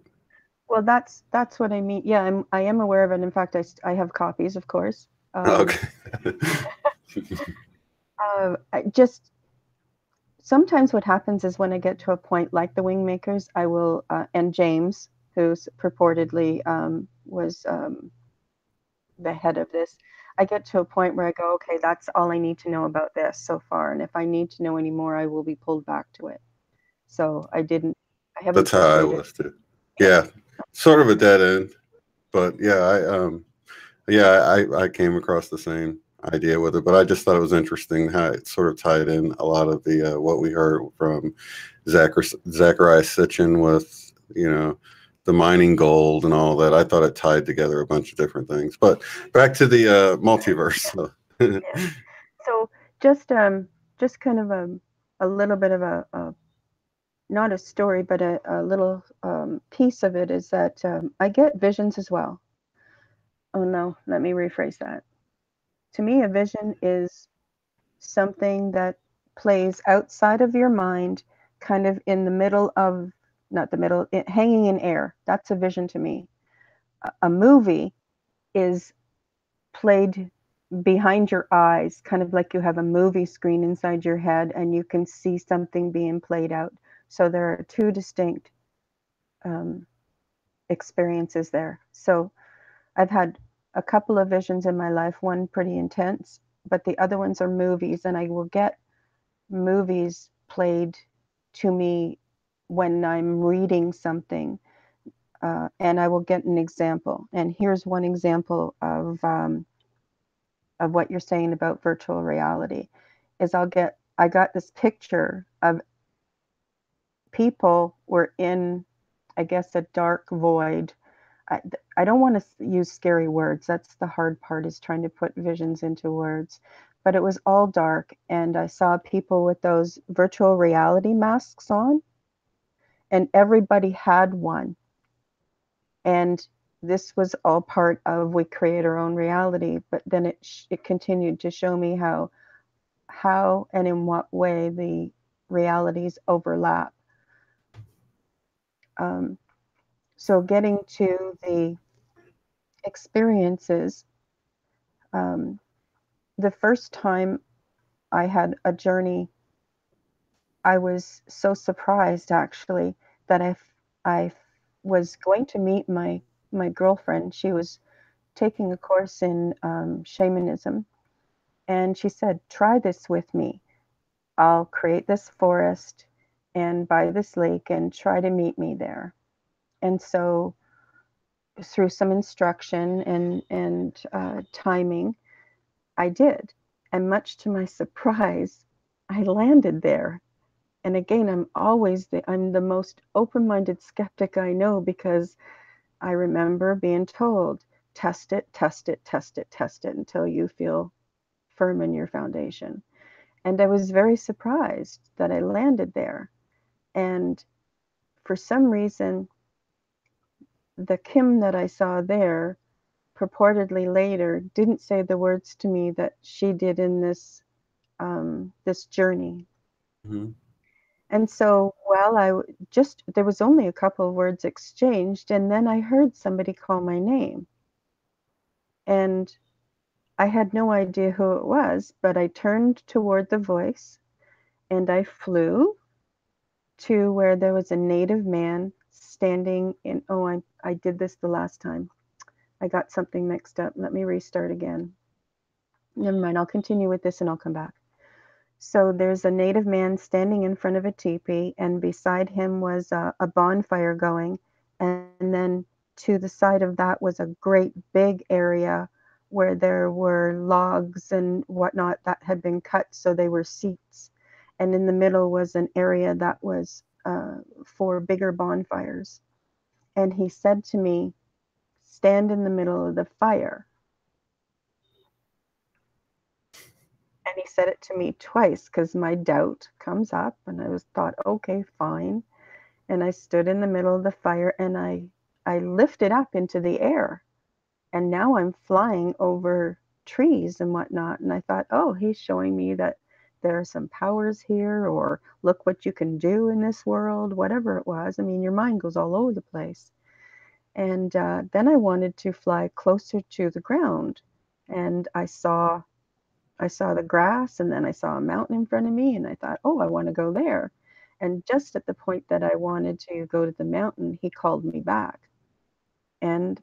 Well, that's what I mean. Yeah, I am aware of it. In fact, I have copies, of course. Okay. I just sometimes what happens is when I get to a point like the wing makers, I will and James, who's purportedly was the head of this, I get to a point where I go, okay, that's all I need to know about this so far. And if I need to know any more, I will be pulled back to it. So I haven't That's how I pursued it. was too. Yeah. Yeah, sort of a dead end, but I came across the same idea with it, but I just thought it was interesting how it sort of tied in a lot of the what we heard from Zachariah Sitchin with the mining gold and all that. I thought it tied together a bunch of different things. But back to the multiverse. Yeah. So just kind of a little bit of a not a story, but a little piece of it is that I get visions as well. Oh no, let me rephrase that. To me, a vision is something that plays outside of your mind, kind of in the middle of, not the middle, hanging in air. That's a vision to me. A movie is played behind your eyes, kind of like you have a movie screen inside your head and you can see something being played out. So there are two distinct um, experiences there. So I've had a couple of visions in my life, one pretty intense, but the other ones are movies, and I will get movies played to me when I'm reading something, and I will get an example. And here's one example of what you're saying about virtual reality. Is I got this picture of people were in, I guess, a dark void. I, I don't want to use scary words. That's the hard part, is trying to put visions into words. But it was all dark, and I saw people with those virtual reality masks on, and everybody had one. And this was all part of we create our own reality. But then it continued to show me how and in what way the realities overlap. Um, so getting to the experiences, um, the first time I had a journey, I was so surprised actually that I was going to meet my girlfriend. She was taking a course in shamanism, and she said, "Try this with me. I'll create this forest and by this lake and try to meet me there." And so through some instruction and timing, I did. And much to my surprise, I landed there. And again, I'm the most open-minded skeptic I know, because I remember being told test it, test it, test it, test it until you feel firm in your foundation. And I was very surprised that I landed there. And for some reason, the Kim that I saw there purportedly later didn't say the words to me that she did in this journey. Mm-hmm. And so, well, there was only a couple of words exchanged, and then I heard somebody call my name. And I had no idea who it was, but I turned toward the voice and I flew to where there was a native man standing in. Oh, I did this the last time. I got something mixed up. Let me restart again. Never mind, I'll continue with this and I'll come back. So there's a native man standing in front of a teepee, and beside him was a bonfire going. And then to the side of that was a great big area where there were logs and whatnot that had been cut, so they were seats. And in the middle was an area that was for bigger bonfires. And he said to me, "Stand in the middle of the fire." And he said it to me twice because my doubt comes up, and I was thought, okay, fine. And I stood in the middle of the fire, and I lifted up into the air, and now I'm flying over trees and whatnot. And I thought, oh, he's showing me that there are some powers here, or look what you can do in this world, whatever it was. I mean, your mind goes all over the place. And then I wanted to fly closer to the ground, and I saw the grass, and then I saw a mountain in front of me, and I thought, oh, I want to go there. And just at the point that I wanted to go to the mountain, he called me back. And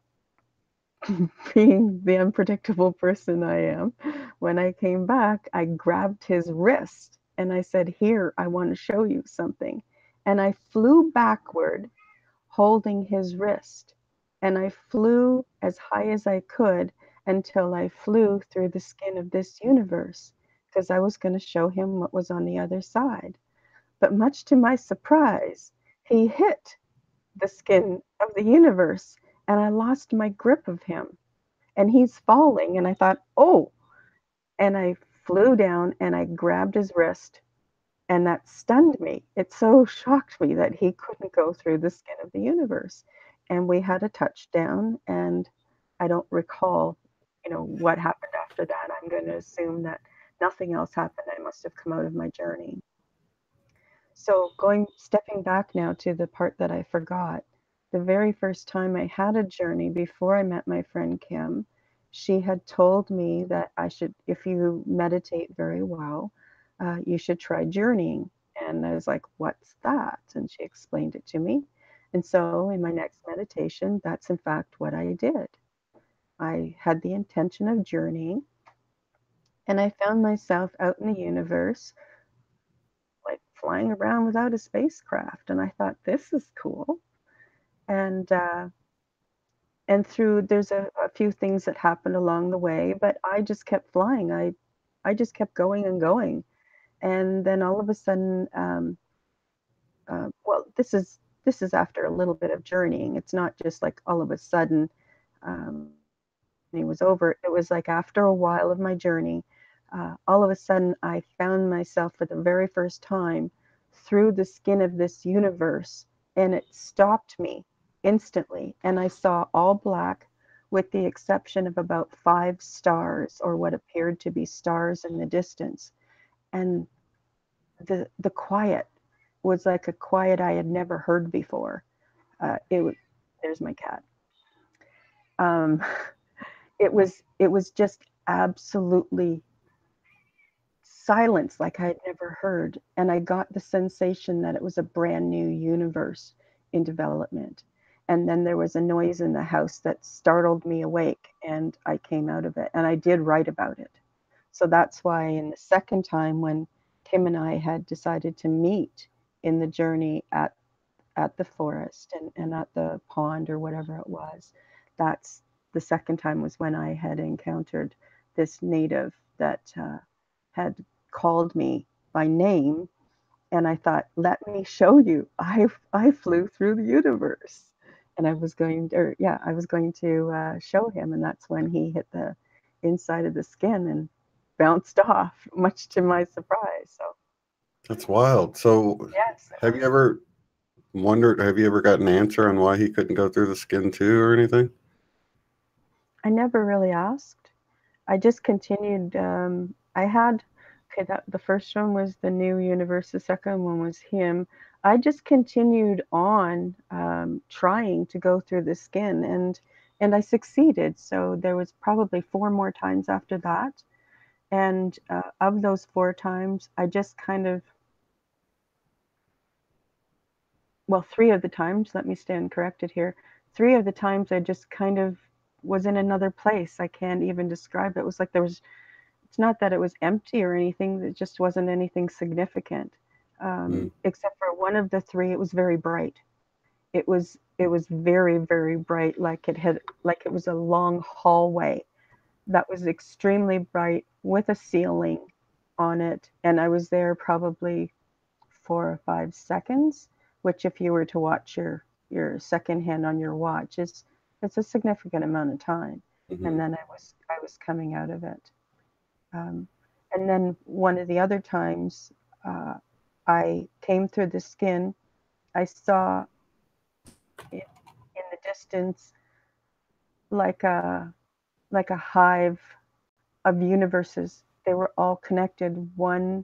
being the unpredictable person I am, when I came back, I grabbed his wrist and I said, "Here, I want to show you something." And I flew backward holding his wrist. And I flew as high as I could until I flew through the skin of this universe, because I was going to show him what was on the other side. But much to my surprise, he hit the skin of the universe, and I lost my grip of him. And he's falling, and I thought, oh, and I flew down and I grabbed his wrist, and that stunned me. It so shocked me that he couldn't go through the skin of the universe. And we had a touchdown, and I don't recall, what happened after that. I'm going to assume that nothing else happened. I must have come out of my journey. So stepping back now to the part that I forgot, the very first time I had a journey before I met my friend Kim, she had told me that I should, if you meditate very well, you should try journeying. And I was like, what's that? And she explained it to me. And so in my next meditation, that's in fact what I did. I had the intention of journeying, and I found myself out in the universe, like flying around without a spacecraft. And I thought, this is cool. And there's a few things that happened along the way, but I just kept flying. I just kept going and going. And then all of a sudden, well, this is after a little bit of journeying. It's not just like all of a sudden it was over. It was like after a while of my journey, all of a sudden I found myself for the very first time through the skin of this universe, and it stopped me instantly. And I saw all black, with the exception of about 5 stars, or what appeared to be stars in the distance. And the quiet was like a quiet I had never heard before. There's my cat. Um, it was just absolutely silence like I had never heard. And I got the sensation that it was a brand new universe in development. And then there was a noise in the house that startled me awake, and I came out of it, and I did write about it. So that's why in the second time, when Kim and I had decided to meet in the journey at the forest and at the pond or whatever it was, that's the second time was when I had encountered this native that had called me by name. And I thought, let me show you. I flew through the universe. and I was going, or yeah, I was going to show him, and that's when he hit the inside of the skin and bounced off, much to my surprise. So That's wild. So, yes, it have you was. ever wondered? Have you ever got an answer on why he couldn't go through the skin too, or anything? I never really asked. I just continued. I had, okay, that the first one was the new universe. The second one was him. I just continued on trying to go through the skin, and I succeeded. So there was probably four more times after that, and of those four times, I just kind of, well, three of the times. Let me stand corrected here. Three of the times, I just kind of was in another place. I can't even describe it. It was like there was, it's not that it was empty or anything, it just wasn't anything significant. Mm. Except for one of the three, it was very bright. It was very, very bright, like it was a long hallway that was extremely bright with a ceiling on it. And I was there probably 4 or 5 seconds, which if you were to watch your second hand on your watch, it's a significant amount of time. Hmm. And then I was coming out of it. Um, and then one of the other times, uh, I came through the skin. I saw in the distance like a hive of universes. They were all connected, one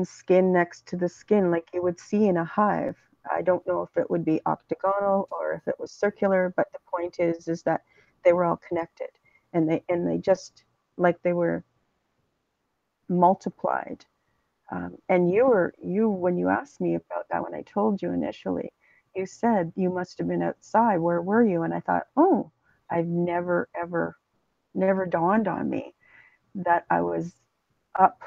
skin next to the skin, like you would see in a hive. I don't know if it would be octagonal or if it was circular, but the point is that they were all connected, and they just, like, they were multiplied. And you when you asked me about that, when I told you initially, you said you must have been outside. Where were you? And I thought, oh, I've never ever never dawned on me that I was up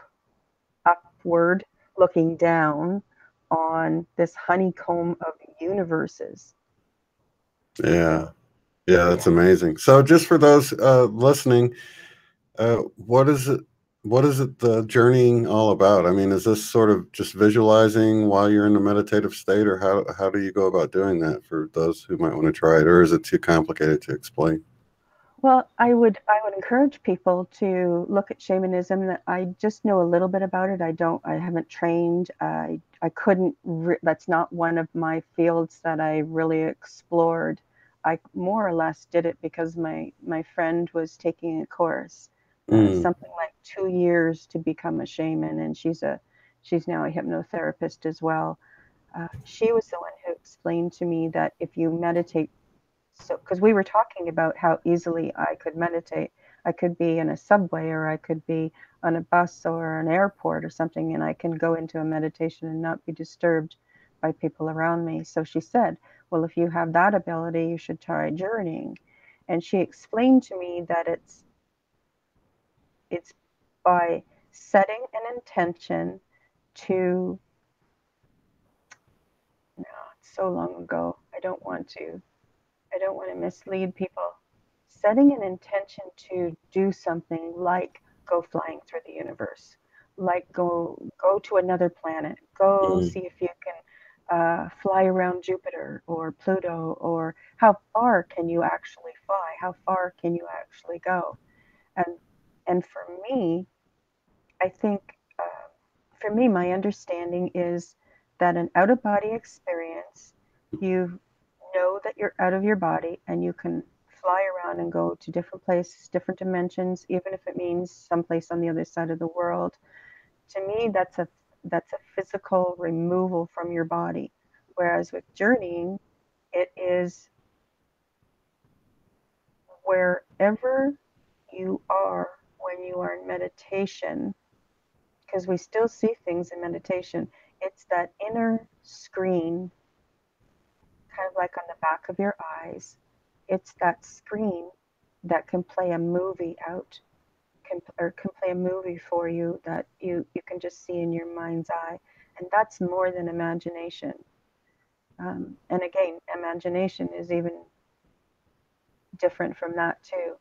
upward looking down on this honeycomb of universes. Yeah, So yeah, that's yeah. amazing. So, just for those listening, what is it? What is it? The journeying all about? I mean, is this sort of just visualizing while you're in a meditative state, or how do you go about doing that for those who might want to try it, or is it too complicated to explain? Well, I would encourage people to look at shamanism. That I just know a little bit about it. I haven't trained. I couldn't. That's not one of my fields that I really explored. I more or less did it because my friend was taking a course, Mm, something like 2 years to become a shaman, and she's now a hypnotherapist as well. She was the one who explained to me that if you meditate, so because we were talking about how easily I could meditate. I could be in a subway, or I could be on a bus or an airport or something, and I can go into a meditation and not be disturbed by people around me. So she said, well, if you have that ability, you should try journeying. And she explained to me that it's by setting an intention to, no, it's so long ago, I don't want to mislead people. Setting an intention to do something like go flying through the universe, like go to another planet, go mm, see if you can fly around Jupiter or Pluto, or how far can you actually fly? How far can you actually go? And and for me, I think for me, my understanding is that an out of body experience, you know that you're out of your body and you can fly around and go to different places, different dimensions, even if it means someplace on the other side of the world. To me, that's a physical removal from your body. Whereas with journeying, it is wherever you are when you are in meditation, because we still see things in meditation. It's that inner screen, kind of like on the back of your eyes. It's that screen that can play a movie out, can play a movie for you that you can just see in your mind's eye. And that's more than imagination. And again, imagination is even different from that too.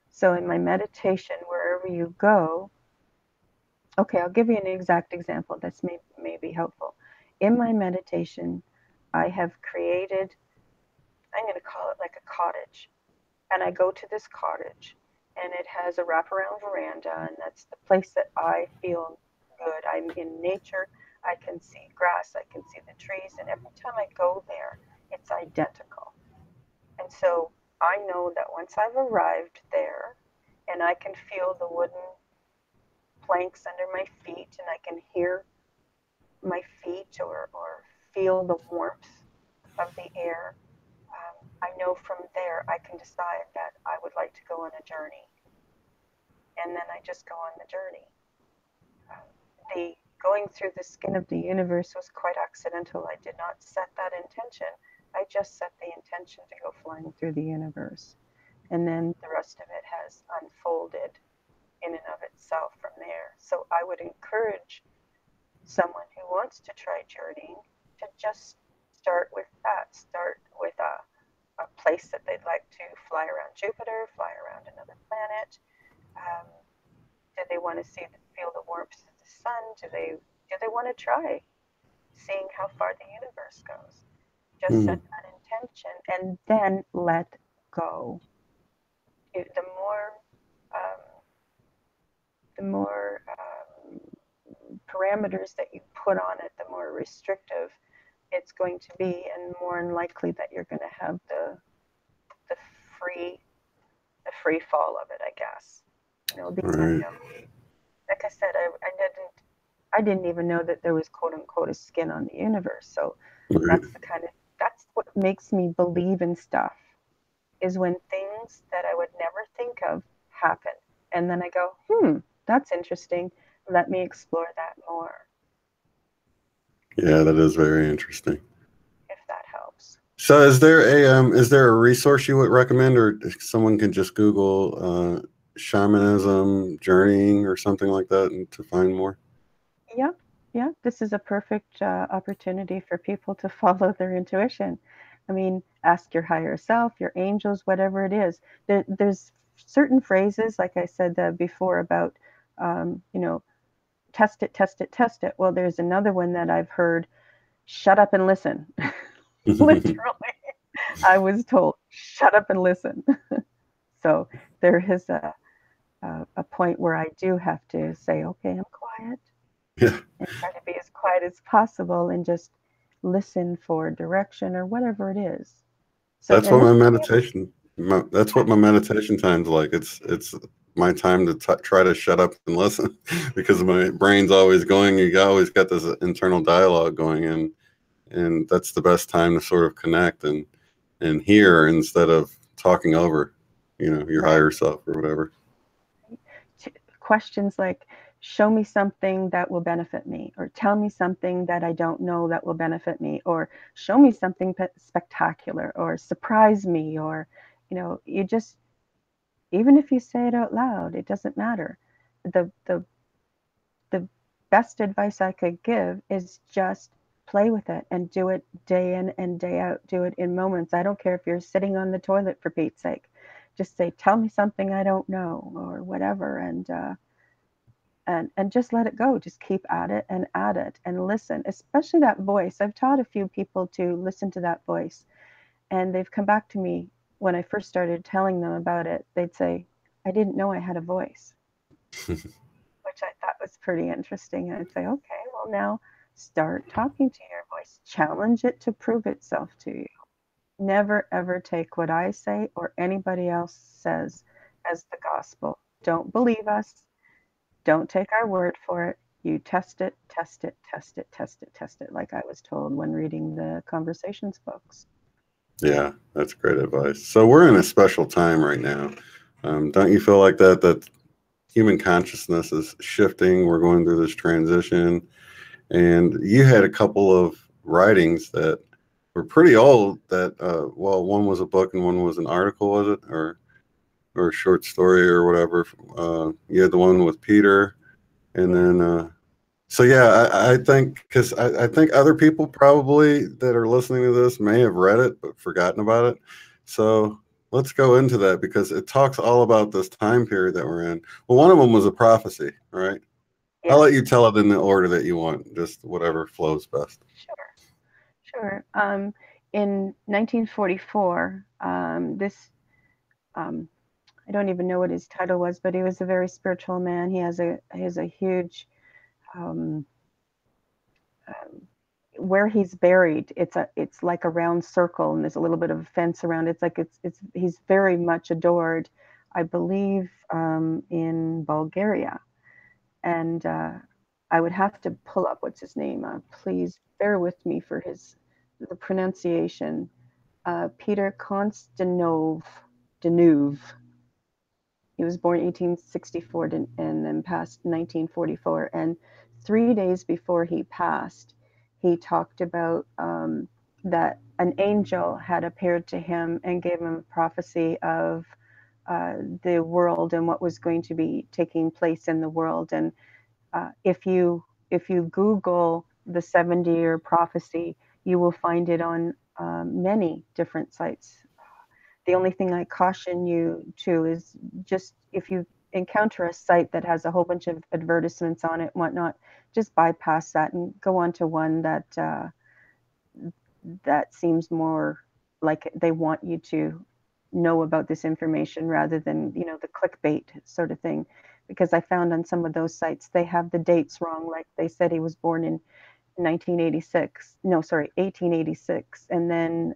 So in my meditation, wherever you go, okay, I'll give you an exact example that's may be helpful. In my meditation, I have created I'm going to call it like a cottage. And I go to this cottage, and it has a wraparound veranda, and that's the place that I feel good. I'm in nature. I can see grass. I can see the trees. And every time I go there, it's identical. And so I know that once I've arrived there, and I can feel the wooden planks under my feet, and I can hear my feet or feel the warmth of the air, I know from there I can decide that I would like to go on a journey. And then I just go on the journey. The going through the skin of the universe was quite accidental. I did not set that intention. I just set the intention to go flying through the universe. And then the rest of it has unfolded in and of itself from there. So I would encourage someone who wants to try journeying to just start with that. Start with a place that they'd like to fly around Jupiter, fly around another planet. Do they want to feel the warmth of the sun? Do they want to try seeing how far the universe goes? Just set that intention and then let go. The more parameters that you put on it, the more restrictive it's going to be, and more unlikely that you're going to have the free fall of it, I guess. You know, the unknown. Like I said, I didn't even know that there was quote unquote a skin on the universe. So that's what makes me believe in stuff, is when things that I would never think of happen. And then I go, that's interesting. Let me explore that more. Yeah, that is very interesting. If that helps. So is there a resource you would recommend, or someone can just Google shamanism, journeying, or something like that, and to find more? Yeah. This is a perfect opportunity for people to follow their intuition. I mean, ask your higher self, your angels, whatever it is. There's certain phrases, like I said before, about, test it, test it, test it. Well, there's another one that I've heard, shut up and listen. Literally, I was told, shut up and listen. So there is a point where I do have to say, okay, I'm quiet. Yeah. And try to be as quiet as possible and just listen for direction or whatever it is. So that's what my meditation. That's what my meditation time's like. It's my time to try to shut up and listen, because my brain's always going. You always got this internal dialogue going in, and that's the best time to sort of connect and hear instead of talking over, your higher self or whatever. Questions like, show me something that will benefit me, or tell me something that I don't know that will benefit me, or show me something spectacular, or surprise me, or, you just, even if you say it out loud, it doesn't matter. The best advice I could give is just play with it and do it day in and day out. Do it in moments. I don't care if you're sitting on the toilet, for Pete's sake. Just say, tell me something I don't know, or whatever, and just let it go. Just keep at it and listen, especially that voice. I've taught a few people to listen to that voice, and they've come back to me when I first started telling them about it. They'd say, I didn't know I had a voice, which I thought was pretty interesting. And I'd say, okay, well, now start talking to your voice. Challenge it to prove itself to you. Never, ever take what I say or anybody else says as the gospel. Don't believe us. Don't take our word for it. You test it, test it, test it, test it, test it, like I was told when reading the Conversations books. Yeah, that's great advice. So we're in a special time right now. Don't you feel like that human consciousness is shifting? We're going through this transition. And you had a couple of writings that were pretty old that, one was a book and one was an article, was it? Or a short story or whatever. You had the one with Peter, and then so yeah, I think, because I think other people probably that are listening to this may have read it but forgotten about it. So let's go into that, because it talks all about this time period that we're in. Well, one of them was a prophecy, right? Yeah. I'll let you tell it in the order that you want, just whatever flows best. Sure. in 1944, I don't even know what his title was, but he was a very spiritual man. He has a huge um, where he's buried. It's like a round circle, and there's a little bit of a fence around it. It's like it's he's very much adored, I believe, in Bulgaria. And I would have to pull up what's his name. Please bear with me for the pronunciation. Peter Konstantinov Denuve. He was born 1864 and then passed 1944. And 3 days before he passed, he talked about that an angel had appeared to him and gave him a prophecy of the world and what was going to be taking place in the world. And if you Google the 70-year prophecy, you will find it on many different sites. The only thing I caution you to is just if you encounter a site that has a whole bunch of advertisements on it and whatnot, just bypass that and go on to one that seems more like they want you to know about this information rather than the clickbait sort of thing. Because I found on some of those sites they have the dates wrong. Like they said he was born in 1986. No, sorry, 1886. And then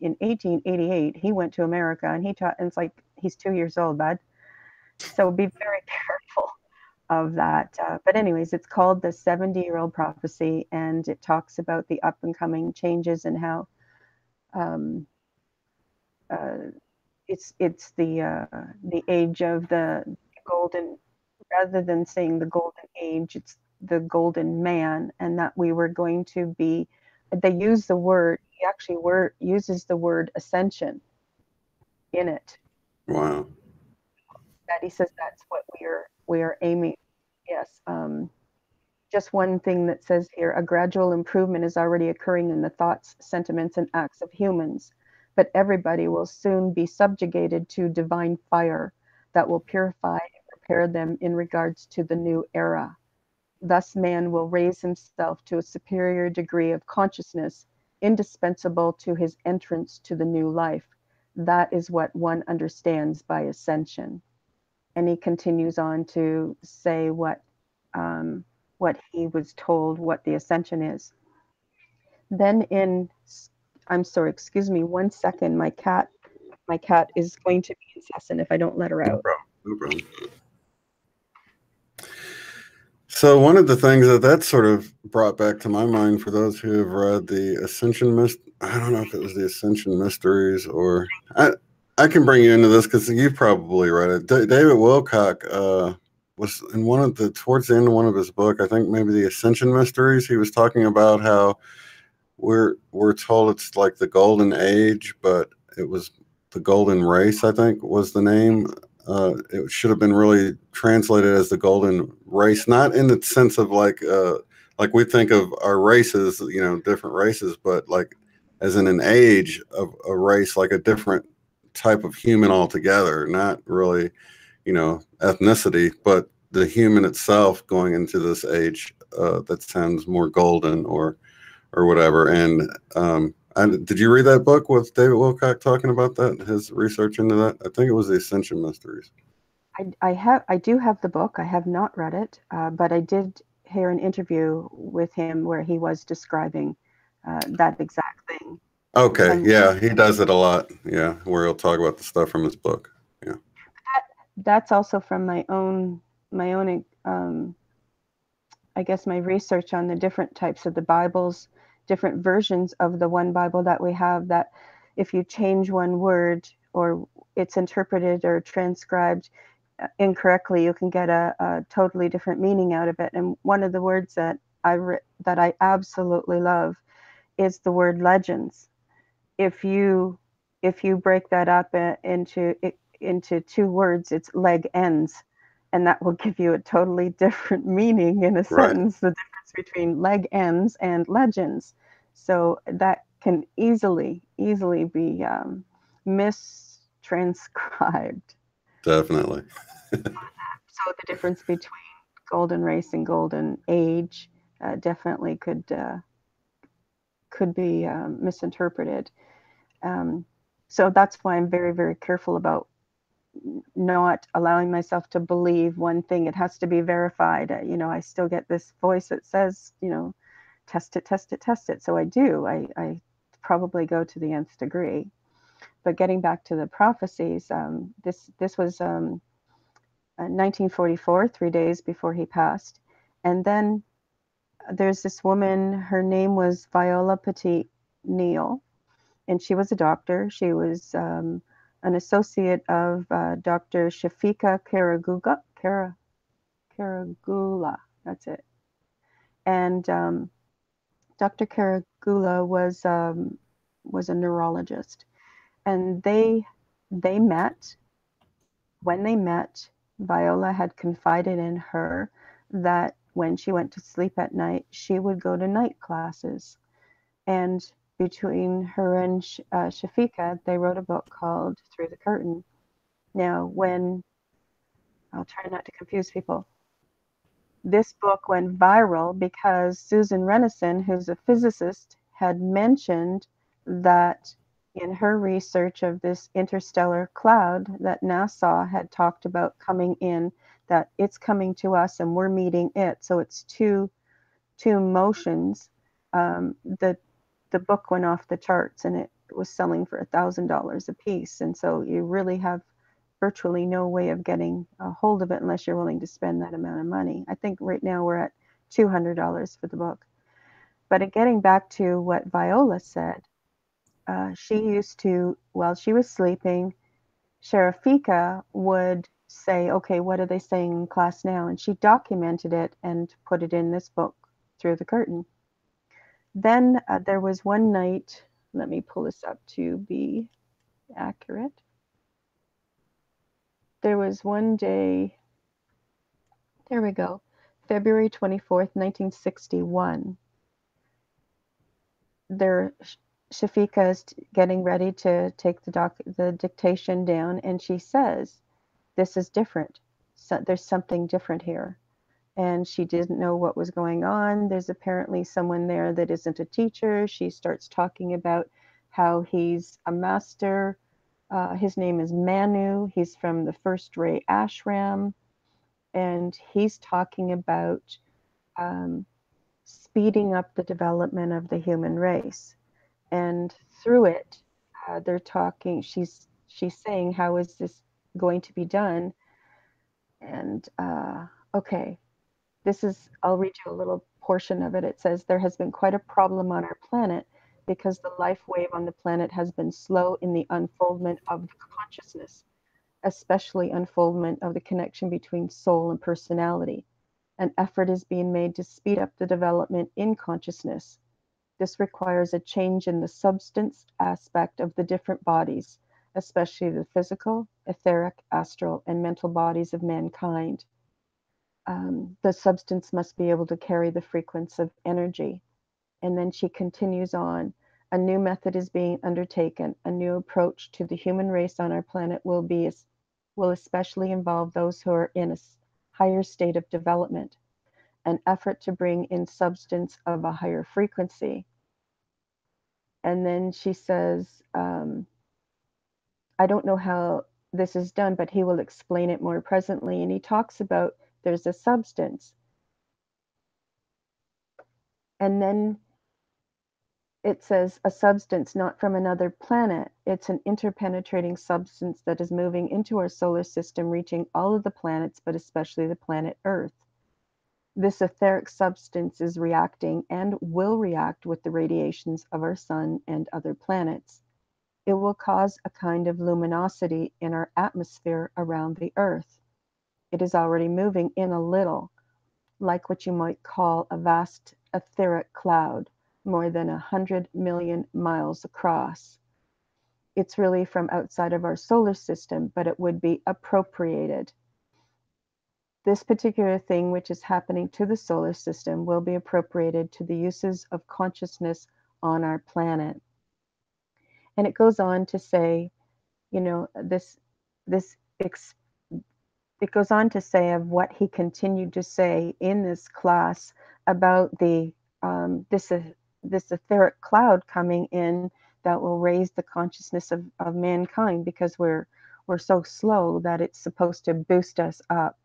in 1888, he went to America and he taught, and it's like he's 2 years old, bud. So be very careful of that. But anyways, it's called the 70-year-old prophecy, and it talks about the up and coming changes and how um, uh, it's the age of the golden, rather than saying the golden age, it's the golden man, and that we were going to be. They use the word. He actually uses the word ascension in it. Wow. That he says that's what we are aiming. Yes. Just one thing that says here: a gradual improvement is already occurring in the thoughts, sentiments, and acts of humans, but everybody will soon be subjugated to divine fire that will purify and prepare them in regards to the new era. Thus, man will raise himself to a superior degree of consciousness, indispensable to his entrance to the new life. That is what one understands by ascension. And he continues on to say what he was told, what the ascension is. Then I'm sorry, excuse me, 1 second. My cat is going to be incessant if I don't let her out. No problem. So one of the things that sort of brought back to my mind for those who have read the Ascension I don't know if it was the Ascension Mysteries or I can bring you into this because you've probably read it. David Wilcock was in towards the end of one of his book, I think maybe the Ascension Mysteries. He was talking about how we're told it's like the golden age, but it was the golden race, I think was the name. It should have been really translated as the golden race, not in the sense of like we think of our races, different races, but like as in an age of a race, like a different type of human altogether, not really, ethnicity, but the human itself going into this age that sounds more golden or whatever. And did you read that book with David Wilcock talking about that, his research into that? I think it was the Ascension Mysteries. I do have the book. I have not read it, but I did hear an interview with him where he was describing that exact thing. Okay, yeah, he does it a lot. Yeah, where he'll talk about the stuff from his book. Yeah, that's also from my own I guess my research on the different types of the Bibles, different versions of the one Bible that we have, that if you change one word or it's interpreted or transcribed incorrectly, you can get a totally different meaning out of it. And one of the words that I absolutely love is the word legends. If you break that up into two words, it's leg ends, and that will give you a totally different meaning in a sentence. The difference between leg ends and legends. So that can easily be mistranscribed. definitely. So the difference between golden race and golden age definitely could could be misinterpreted. So that's why I'm very, very careful about not allowing myself to believe one thing. It has to be verified. You know, I still get this voice that says, you know, test it, test it, test it. So I do. I probably go to the nth degree. But getting back to the prophecies, this was 1944, 3 days before he passed. And then there's this woman, her name was Viola Petit Neal, and she was a doctor. She was an associate of Dr. Shafika Karagula, that's it. And Dr. Karagula was a neurologist, and they met. When they met, Viola had confided in her that when she went to sleep at night, she would go to night classes. And between her and Shafika, they wrote a book called Through the Curtain. Now, when I'll try not to confuse people, this book went viral because Susan Renison, who's a physicist, had mentioned that in her research of this interstellar cloud that NASA had talked about coming in, that it's coming to us and we're meeting it. So it's two motions. The book went off the charts, and it was selling for $1,000 a piece. And so you really have virtually no way of getting a hold of it unless you're willing to spend that amount of money. I think right now we're at $200 for the book. But getting back to what Viola said, she used to, while she was sleeping, Sharafika would say, okay, what are they saying in class now? And she documented it and put it in this book, Through the Curtain. Then there was one night, let me pull this up to be accurate. There was one day, there we go, February 24th, 1961. Shafika is getting ready to take the dictation down, and she says, this is different. So there's something different here. And she didn't know what was going on. There's apparently someone there that isn't a teacher. She starts talking about how he's a master. His name is Manu. He's from the First Ray Ashram. And he's talking about speeding up the development of the human race. And through it, they're talking, she's saying, how is this going to be done? And okay. I'll read you a little portion of it. It says, there has been quite a problem on our planet because the life wave on the planet has been slow in the unfoldment of the consciousness, especially unfoldment of the connection between soul and personality. An effort is being made to speed up the development in consciousness. This requires a change in the substance aspect of the different bodies, especially the physical, etheric, astral, and mental bodies of mankind. The substance must be able to carry the frequency of energy. And then she continues on. A new method is being undertaken. A new approach to the human race on our planet will especially involve those who are in a higher state of development. An effort to bring in substance of a higher frequency. And then she says, I don't know how this is done, but he will explain it more presently. And he talks about there's a substance. And then it says a substance not from another planet. It's an interpenetrating substance that is moving into our solar system, reaching all of the planets, but especially the planet Earth. This etheric substance is reacting and will react with the radiations of our sun and other planets. It will cause a kind of luminosity in our atmosphere around the Earth. It is already moving in a little, like what you might call a vast etheric cloud, more than 100 million miles across. It's really from outside of our solar system, but it would be appropriated. This particular thing which is happening to the solar system will be appropriated to the uses of consciousness on our planet. And it goes on to say, you know, it goes on to say of what he continued to say in this class about the this etheric cloud coming in that will raise the consciousness of mankind, because we're so slow that it's supposed to boost us up,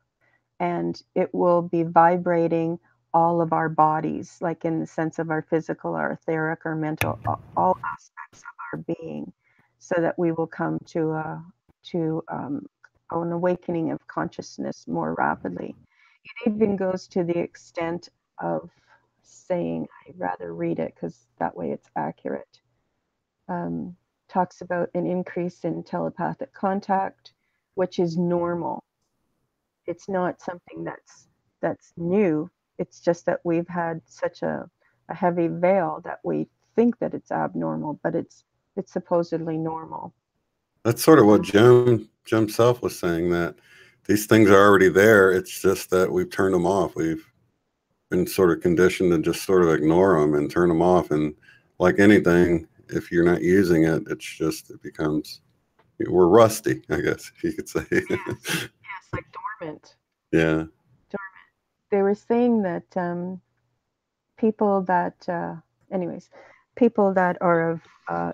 and it will be vibrating all of our bodies, like in the sense of our physical, our etheric, our mental, all aspects of our being, so that we will come to an awakening of consciousness more rapidly. It even goes to the extent of saying, I'd rather read it because that way it's accurate. Talks about an increase in telepathic contact, which is normal. It's not something that's new. It's just that we've had such a heavy veil that we think that it's abnormal, but it's supposedly normal. That's sort of what Jim Self was saying, that these things are already there. It's just that we've turned them off. We've been sort of conditioned to just sort of ignore them and turn them off. And like anything, if you're not using it, it's just, it becomes, we're rusty, I guess you could say. Yes, like dormant. Yeah. Dormant. They were saying that people that, anyways, people that are of,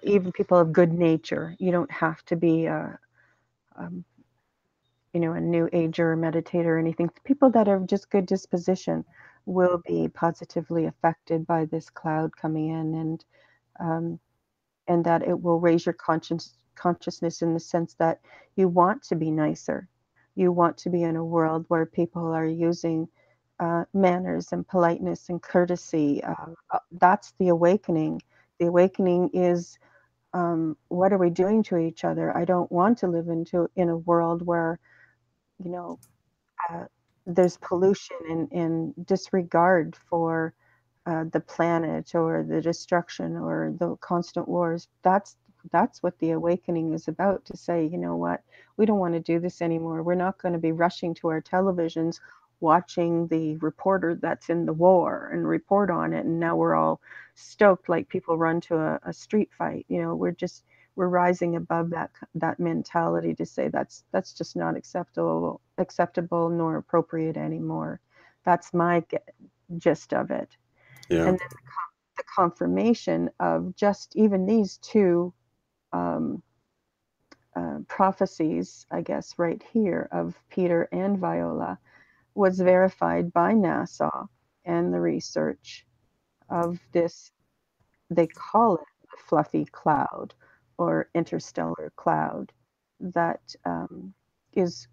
even people of good nature, you don't have to be you know, a new ager or meditator or anything. People that are just good disposition will be positively affected by this cloud coming in, and that it will raise your consciousness in the sense that you want to be nicer. You want to be in a world where people are using manners and politeness and courtesy. That's the awakening. The awakening is, what are we doing to each other? I don't want to live in a world where, you know, there's pollution and disregard for the planet, or the destruction, or the constant wars. That's what the awakening is about, to say, you know what, we don't want to do this anymore. We're not going to be rushing to our televisions watching the reporter that's in the war and report on it, and now we're all stoked like people run to a street fight. You know, we're rising above that mentality to say that's just not acceptable nor appropriate anymore. That's my gist of it. Yeah. And then the confirmation of just even these two prophecies, I guess, right here, of Peter and Viola, was verified by NASA and the research of this. They call it the fluffy cloud or interstellar cloud that is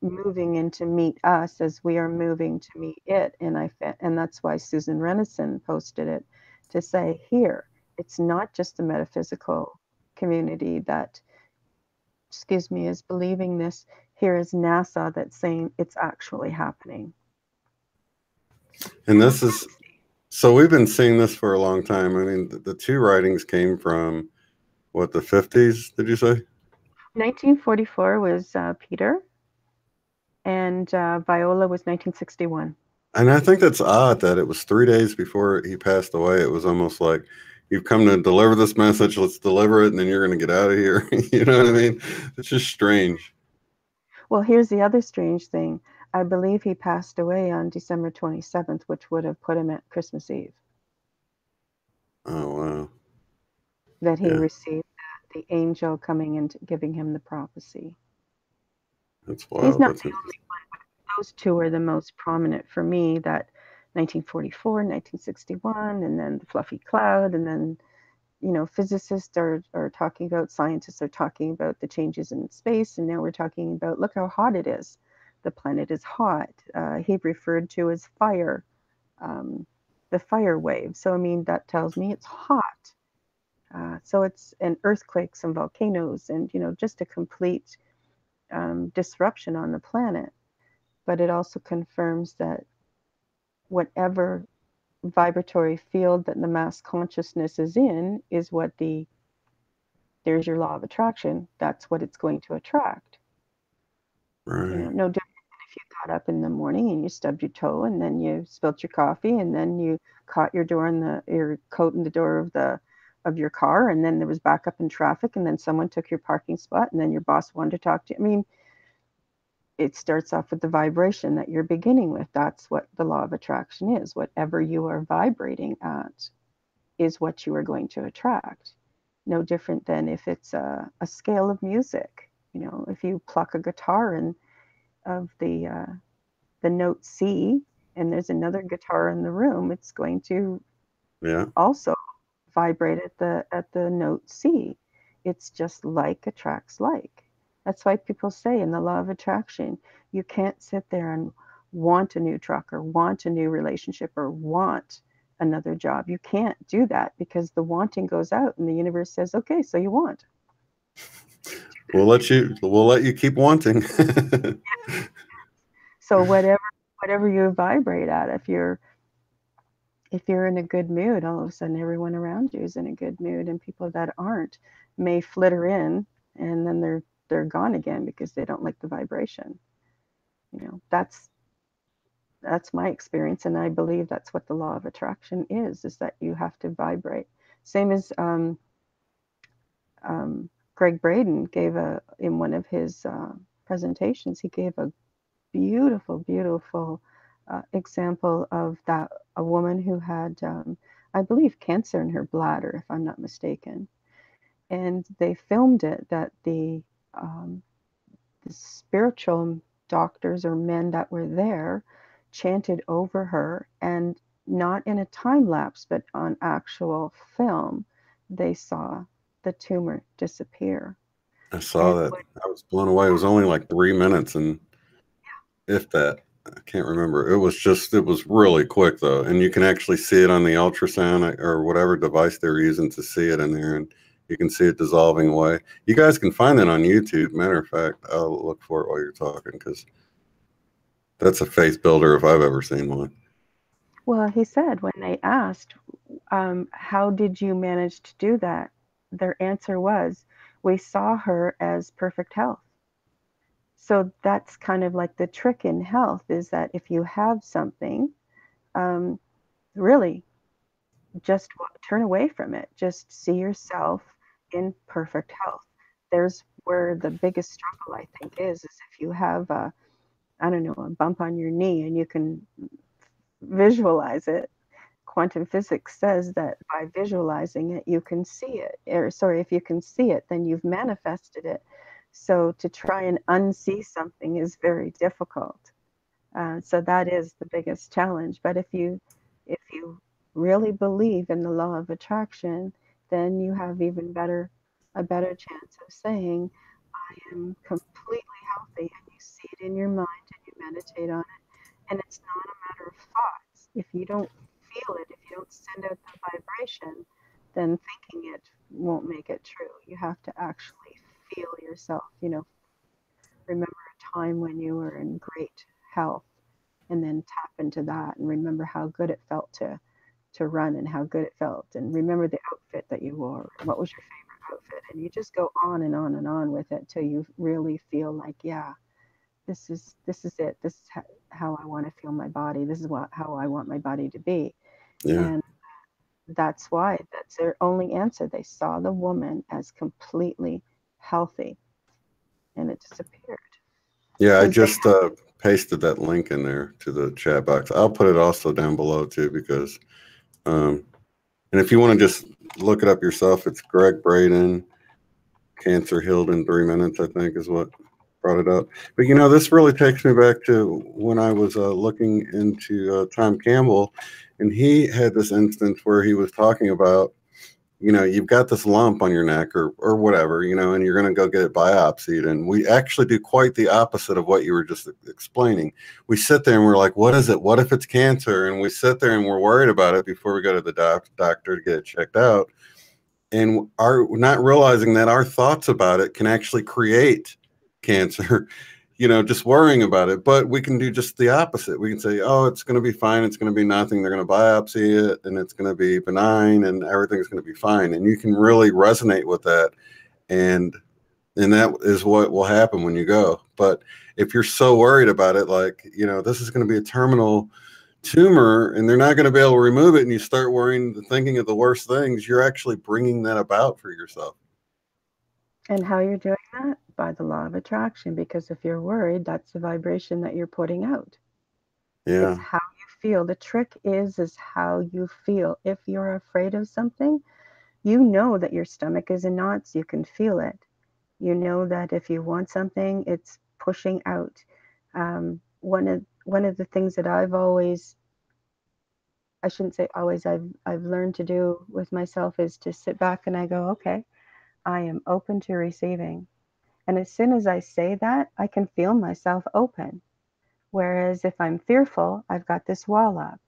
moving in to meet us as we are moving to meet it. And that's why Susan Renison posted it, to say, here, it's not just the metaphysical community that, excuse me, is believing this. Here is NASA that's saying it's actually happening. And this is, so we've been seeing this for a long time. I mean, the two writings came from, what, the 50s, did you say? 1944 was Peter, and Viola was 1961. And I think that's odd that it was 3 days before he passed away. It was almost like, you've come to deliver this message, let's deliver it, and then you're going to get out of here. You know what I mean? It's just strange. Well, here's the other strange thing. I believe he passed away on December 27th, which would have put him at Christmas Eve. Oh, wow. That he received the angel coming and giving him the prophecy. That's wild. He's not the only one. Those two are the most prominent for me, that 1944, 1961, and then the fluffy cloud, and then, you know, physicists are talking about, scientists are talking about the changes in space, and now we're talking about, look how hot it is. The planet is hot. He referred to as fire, the fire wave. So, I mean, that tells me it's hot. So it's, and earthquakes and volcanoes, and, you know, just a complete disruption on the planet. But it also confirms that whatever vibratory field that the mass consciousness is in is what there's your law of attraction. That's what it's going to attract. Right. You know, no different than if you got up in the morning and you stubbed your toe, and then you spilt your coffee, and then you caught your coat in the door of your car, and then there was backup in traffic, and then someone took your parking spot, and then your boss wanted to talk to you. I mean, it starts off with the vibration that you're beginning with. That's what the law of attraction is, whatever you are vibrating at. is what you are going to attract. No different than if it's a scale of music. You know, if you pluck a guitar and of the note C, and there's another guitar in the room, it's going to also vibrate at the note C. It's just like attracts like. That's why people say in the law of attraction, you can't sit there and want a new truck or want a new relationship or want another job. You can't do that because the wanting goes out and the universe says, okay, so you want. We'll let you keep wanting. So whatever you vibrate at, if you're in a good mood, all of a sudden everyone around you is in a good mood, and people that aren't may flitter in and then they're gone again because they don't like the vibration. You know, that's my experience, and I believe that's what the law of attraction is that you have to vibrate. Same as Gregg Braden gave in one of his presentations, he gave a beautiful, beautiful example of that a woman who had, I believe, cancer in her bladder, if I'm not mistaken, and they filmed it that the spiritual doctors or men that were there chanted over her, and not in a time lapse, but on actual film, they saw the tumor disappear. I saw that. I was blown away. It was only like 3 minutes, and if that, I can't remember. It was really quick though, and you can actually see it on the ultrasound or whatever device they're using to see it in there, and you can see it dissolving away. You guys can find it on YouTube. Matter of fact, I'll look for it while you're talking, because that's a faith builder if I've ever seen one. Well, he said when they asked, how did you manage to do that? Their answer was, we saw her as perfect health. So that's kind of like the trick in health, is that if you have something, really just turn away from it. Just see yourself in perfect health. There's where the biggest struggle, I think, is if you have a bump on your knee and you can visualize it. Quantum physics says that by visualizing it, you can see it. Or, sorry, if you can see it, then you've manifested it. So to try and unsee something is very difficult. So that is the biggest challenge. But if you really believe in the law of attraction, then you have a better chance of saying, I am completely healthy, and you see it in your mind and you meditate on it. And it's not a matter of thoughts. If you don't feel it, if you don't send out the vibration, then thinking it won't make it true. You have to actually feel yourself, remember a time when you were in great health, and then tap into that and remember how good it felt to run and how good it felt, and remember the outfit that you wore. What was your favorite outfit? And you just go on and on and on with it till you really feel like, yeah, this is it. This is how I want to feel my body. This is how I want my body to be. Yeah. And that's why that's their only answer. They saw the woman as completely healthy, and it disappeared. Yeah, I just pasted that link in there to the chat box. I'll put it also down below too, because and if you want to just look it up yourself, it's Gregg Braden, Cancer Healed in 3 Minutes, I think is what brought it up. But this really takes me back to when I was looking into Tom Campbell, and he had this instance where he was talking about, you've got this lump on your neck or whatever, and you're going to go get it biopsied. And we actually do quite the opposite of what you were just explaining. We sit there and we're like, what is it? What if it's cancer? And we sit there and we're worried about it before we go to the doctor to get it checked out. And are not realizing that our thoughts about it can actually create cancer, just worrying about it. But we can do just the opposite. We can say, oh, it's going to be fine. It's going to be nothing. They're going to biopsy it and it's going to be benign and everything's going to be fine. And you can really resonate with that. And that is what will happen when you go. But if you're so worried about it, like, this is going to be a terminal tumor and they're not going to be able to remove it, and you start worrying, thinking of the worst things, you're actually bringing that about for yourself. And how you're doing that? By the law of attraction, because if you're worried, that's the vibration that you're putting out. Yeah. It's how you feel. The trick is how you feel. If you're afraid of something, you know that your stomach is in knots. You can feel it. You know that if you want something, it's pushing out. One of the things that I've always, I shouldn't say always, I've learned to do with myself is to sit back and I go, okay, I am open to receiving. And as soon as I say that, I can feel myself open. Whereas if I'm fearful, I've got this wall up.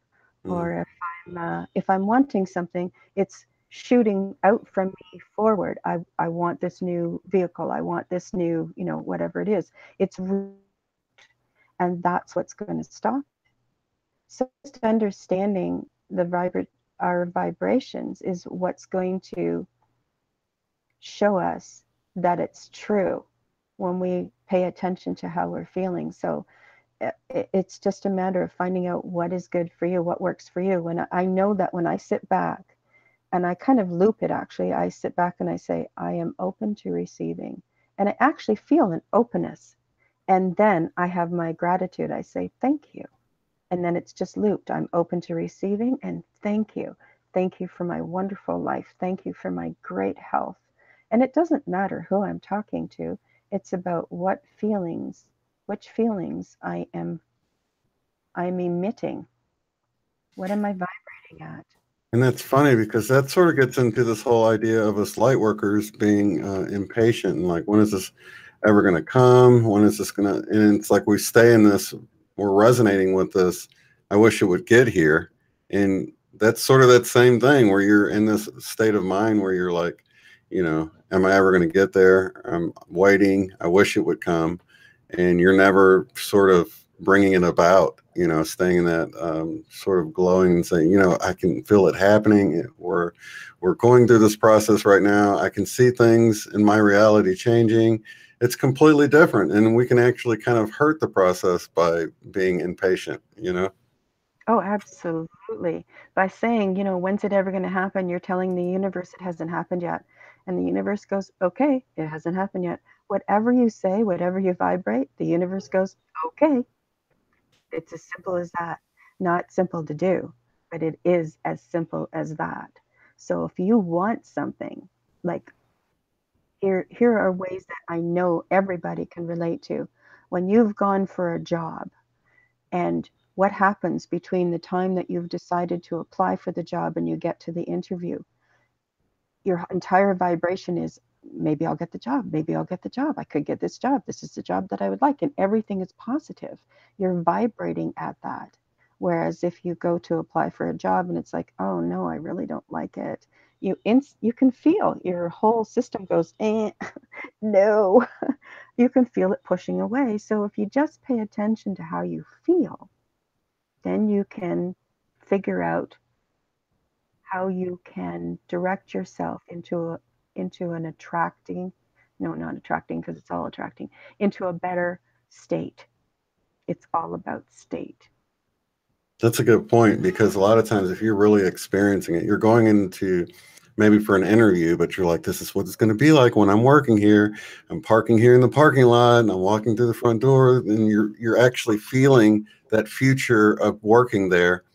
Or if I'm wanting something, it's shooting out from me forward. I want this new vehicle. I want this new, whatever it is. It's and that's what's going to stop it. So just understanding our vibrations is what's going to show us that it's true when we pay attention to how we're feeling. So it's just a matter of finding out what is good for you, what works for you. When I know that when I sit back and I kind of loop it, actually, I sit back and I say, I am open to receiving. And I actually feel an openness. And then I have my gratitude. I say, thank you. And then it's just looped. I'm open to receiving and thank you. Thank you for my wonderful life. Thank you for my great health. And it doesn't matter who I'm talking to. It's about which feelings I'm emitting. What am I vibrating at? And that's funny because that sort of gets into this whole idea of us light workers being impatient and like, when is this ever going to come? When is this going to? And it's like we stay in this, we're resonating with this. I wish it would get here. And that's sort of that same thing where you're in this state of mind where you're like, am I ever going to get there? I'm waiting. I wish it would come. And you're never sort of bringing it about, staying in that sort of glowing and saying, I can feel it happening. We're going through this process right now. I can see things in my reality changing. It's completely different. And we can actually kind of hurt the process by being impatient, Oh, absolutely. By saying, when's it ever going to happen? You're telling the universe it hasn't happened yet. And the universe goes, okay, it hasn't happened yet. Whatever you say, whatever you vibrate, the universe goes, okay. It's as simple as that. Not simple to do, but it is as simple as that. So if you want something, like here are ways that I know everybody can relate to. When you've gone for a job and what happens between the time that you've decided to apply for the job and you get to the interview, your entire vibration is, maybe I'll get the job. Maybe I'll get the job. I could get this job. This is the job that I would like. And everything is positive. You're vibrating at that. Whereas if you go to apply for a job and it's like, oh no, I really don't like it. You can feel your whole system goes, no. You can feel it pushing away. So if you just pay attention to how you feel, then you can figure out how you can direct yourself into an attracting, no, not attracting because it's all attracting, into a better state. It's all about state. That's a good point because a lot of times if you're really experiencing it, you're going into maybe for an interview, but you're like, this is what it's going to be like when I'm working here. I'm parking here in the parking lot and I'm walking through the front door, and you're actually feeling that future of working there.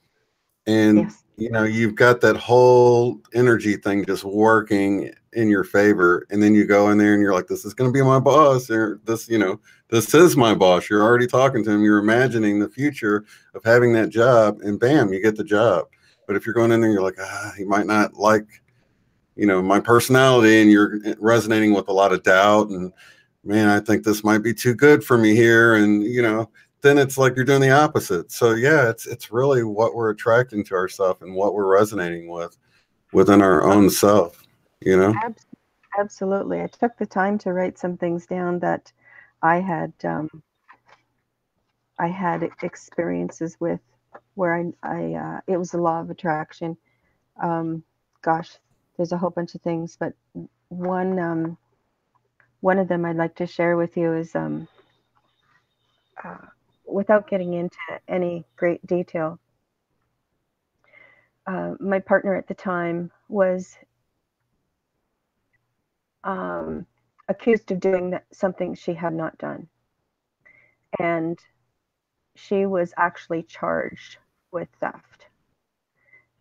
And Yes. you've got that whole energy thing just working in your favor, and then you go in there and you're like, this is going to be my boss, or this is my boss. You're already talking to him, you're imagining the future of having that job, and bam, you get the job. But if you're going in there, you're like, he might not like my personality, and you're resonating with a lot of doubt, and man, I think this might be too good for me here, and then it's like you're doing the opposite. So yeah, it's really what we're attracting to ourselves and what we're resonating with within our own self, Absolutely. I took the time to write some things down that I had experiences with, where I it was the law of attraction. Um, gosh, there's a whole bunch of things, but one one of them I'd like to share with you is, uh, without getting into any great detail, my partner at the time was accused of doing something she had not done. And she was actually charged with theft.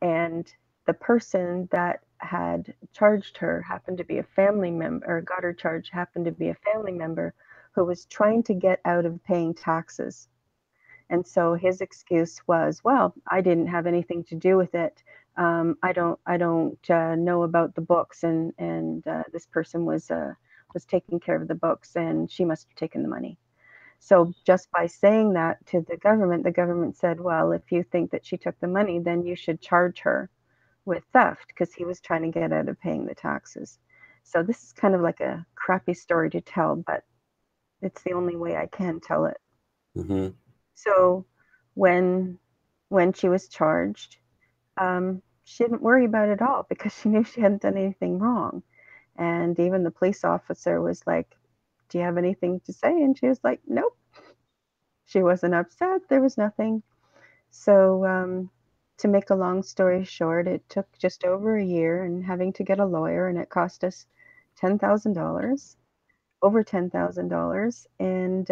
And the person that had charged her happened to be a family member, or got her charged happened to be a family member who was trying to get out of paying taxes. And so his excuse was, well, I didn't have anything to do with it. I don't know about the books, and this person was taking care of the books, and she must have taken the money. So just by saying that to the government said, well, if you think that she took the money, then you should charge her with theft, because he was trying to get out of paying the taxes. So this is kind of like a crappy story to tell, but it's the only way I can tell it. Mm-hmm. So when she was charged, she didn't worry about it at all, because she knew she hadn't done anything wrong. And even the police officer was like, do you have anything to say? And she was like, nope. She wasn't upset. There was nothing. So to make a long story short, it took just over a year and having to get a lawyer, and it cost us $10,000, over $10,000. And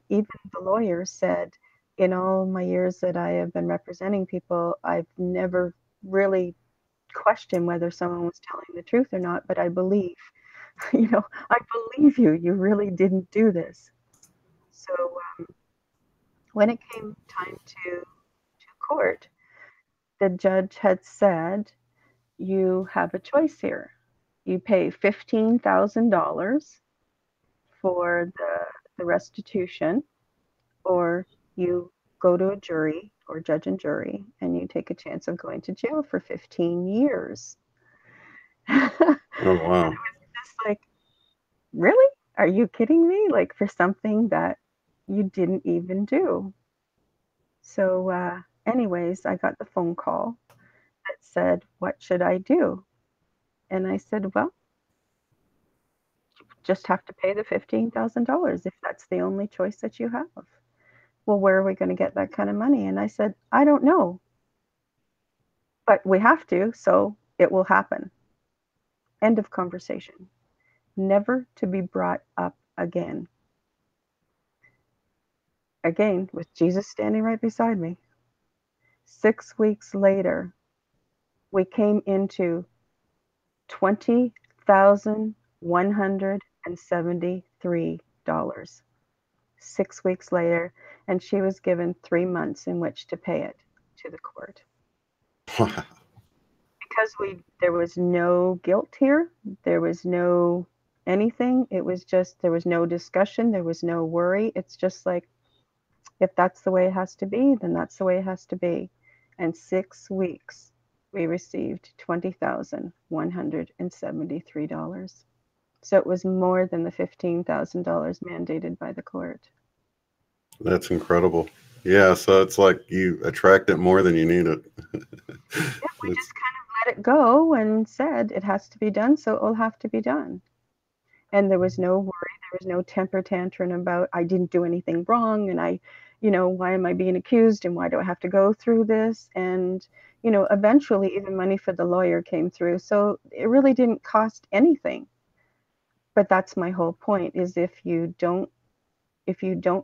even the lawyer said, in all my years that I have been representing people, I've never really questioned whether someone was telling the truth or not, but I believe, I believe you really didn't do this. So when it came time to court, the judge had said, you have a choice here. You pay $15,000 for the restitution, or you go to a jury, or judge and jury, and you take a chance of going to jail for 15 years. Oh, wow. And it was just like, really? Are you kidding me? Like, for something that you didn't even do. So anyways, I got the phone call that said, what should I do? And I said, well, you just have to pay the $15,000 if that's the only choice that you have. Well, where are we going to get that kind of money? And I said, I don't know, but we have to, so it will happen. End of conversation. Never to be brought up again. Again, with Jesus standing right beside me. 6 weeks later, we came into $20,173. 6 weeks later, and she was given 3 months in which to pay it to the court. Because there was no guilt here, there was no anything. It was just, there was no discussion, there was no worry. It's just like, if that's the way it has to be, then that's the way it has to be. And 6 weeks, we received $20,173. So it was more than the $15,000 mandated by the court. That's incredible. Yeah, so it's like you attract it more than you need it. Yeah, we just kind of let it go and said it has to be done, so it will have to be done. And there was no worry, there was no temper tantrum about, I didn't do anything wrong, and why am I being accused, and why do I have to go through this? And eventually even money for the lawyer came through, so it really didn't cost anything. But that's my whole point, is if you don't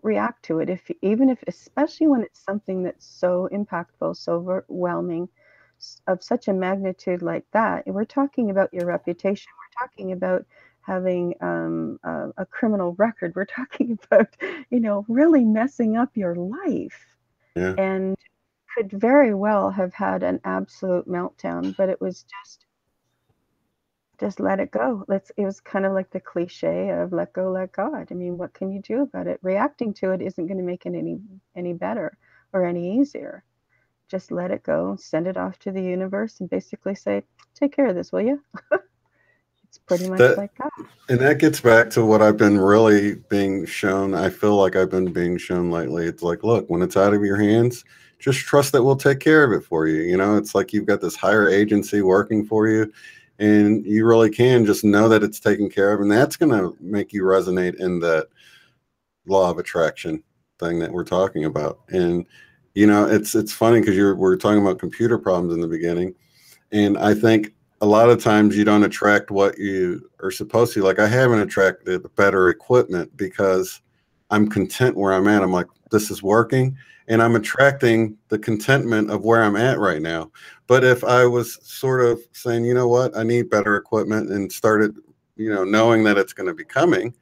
react to it, especially when it's something that's so impactful, so overwhelming, of such a magnitude like that, we're talking about your reputation, we're talking about having a criminal record, we're talking about really messing up your life. Yeah. And could very well have had an absolute meltdown, but it was just let it go. It was kind of like the cliche of let go, let God. I mean, what can you do about it? Reacting to it isn't going to make it any better or any easier. Just let it go, send it off to the universe, and basically say, take care of this, will you? It's pretty much like that. And that gets back to what I've been really being shown. I feel like I've been being shown lately. It's like, look, when it's out of your hands, just trust that we'll take care of it for you. It's like you've got this higher agency working for you, and you really can just know that it's taken care of. And that's going to make you resonate in that law of attraction thing that we're talking about. And, it's funny because we're talking about computer problems in the beginning. And I think a lot of times you don't attract what you are supposed to. Like, I haven't attracted better equipment because I'm content where I'm at. I'm like, this is working, and I'm attracting the contentment of where I'm at right now. But if I was sort of saying, you know what, I need better equipment, and started, knowing that it's going to be coming,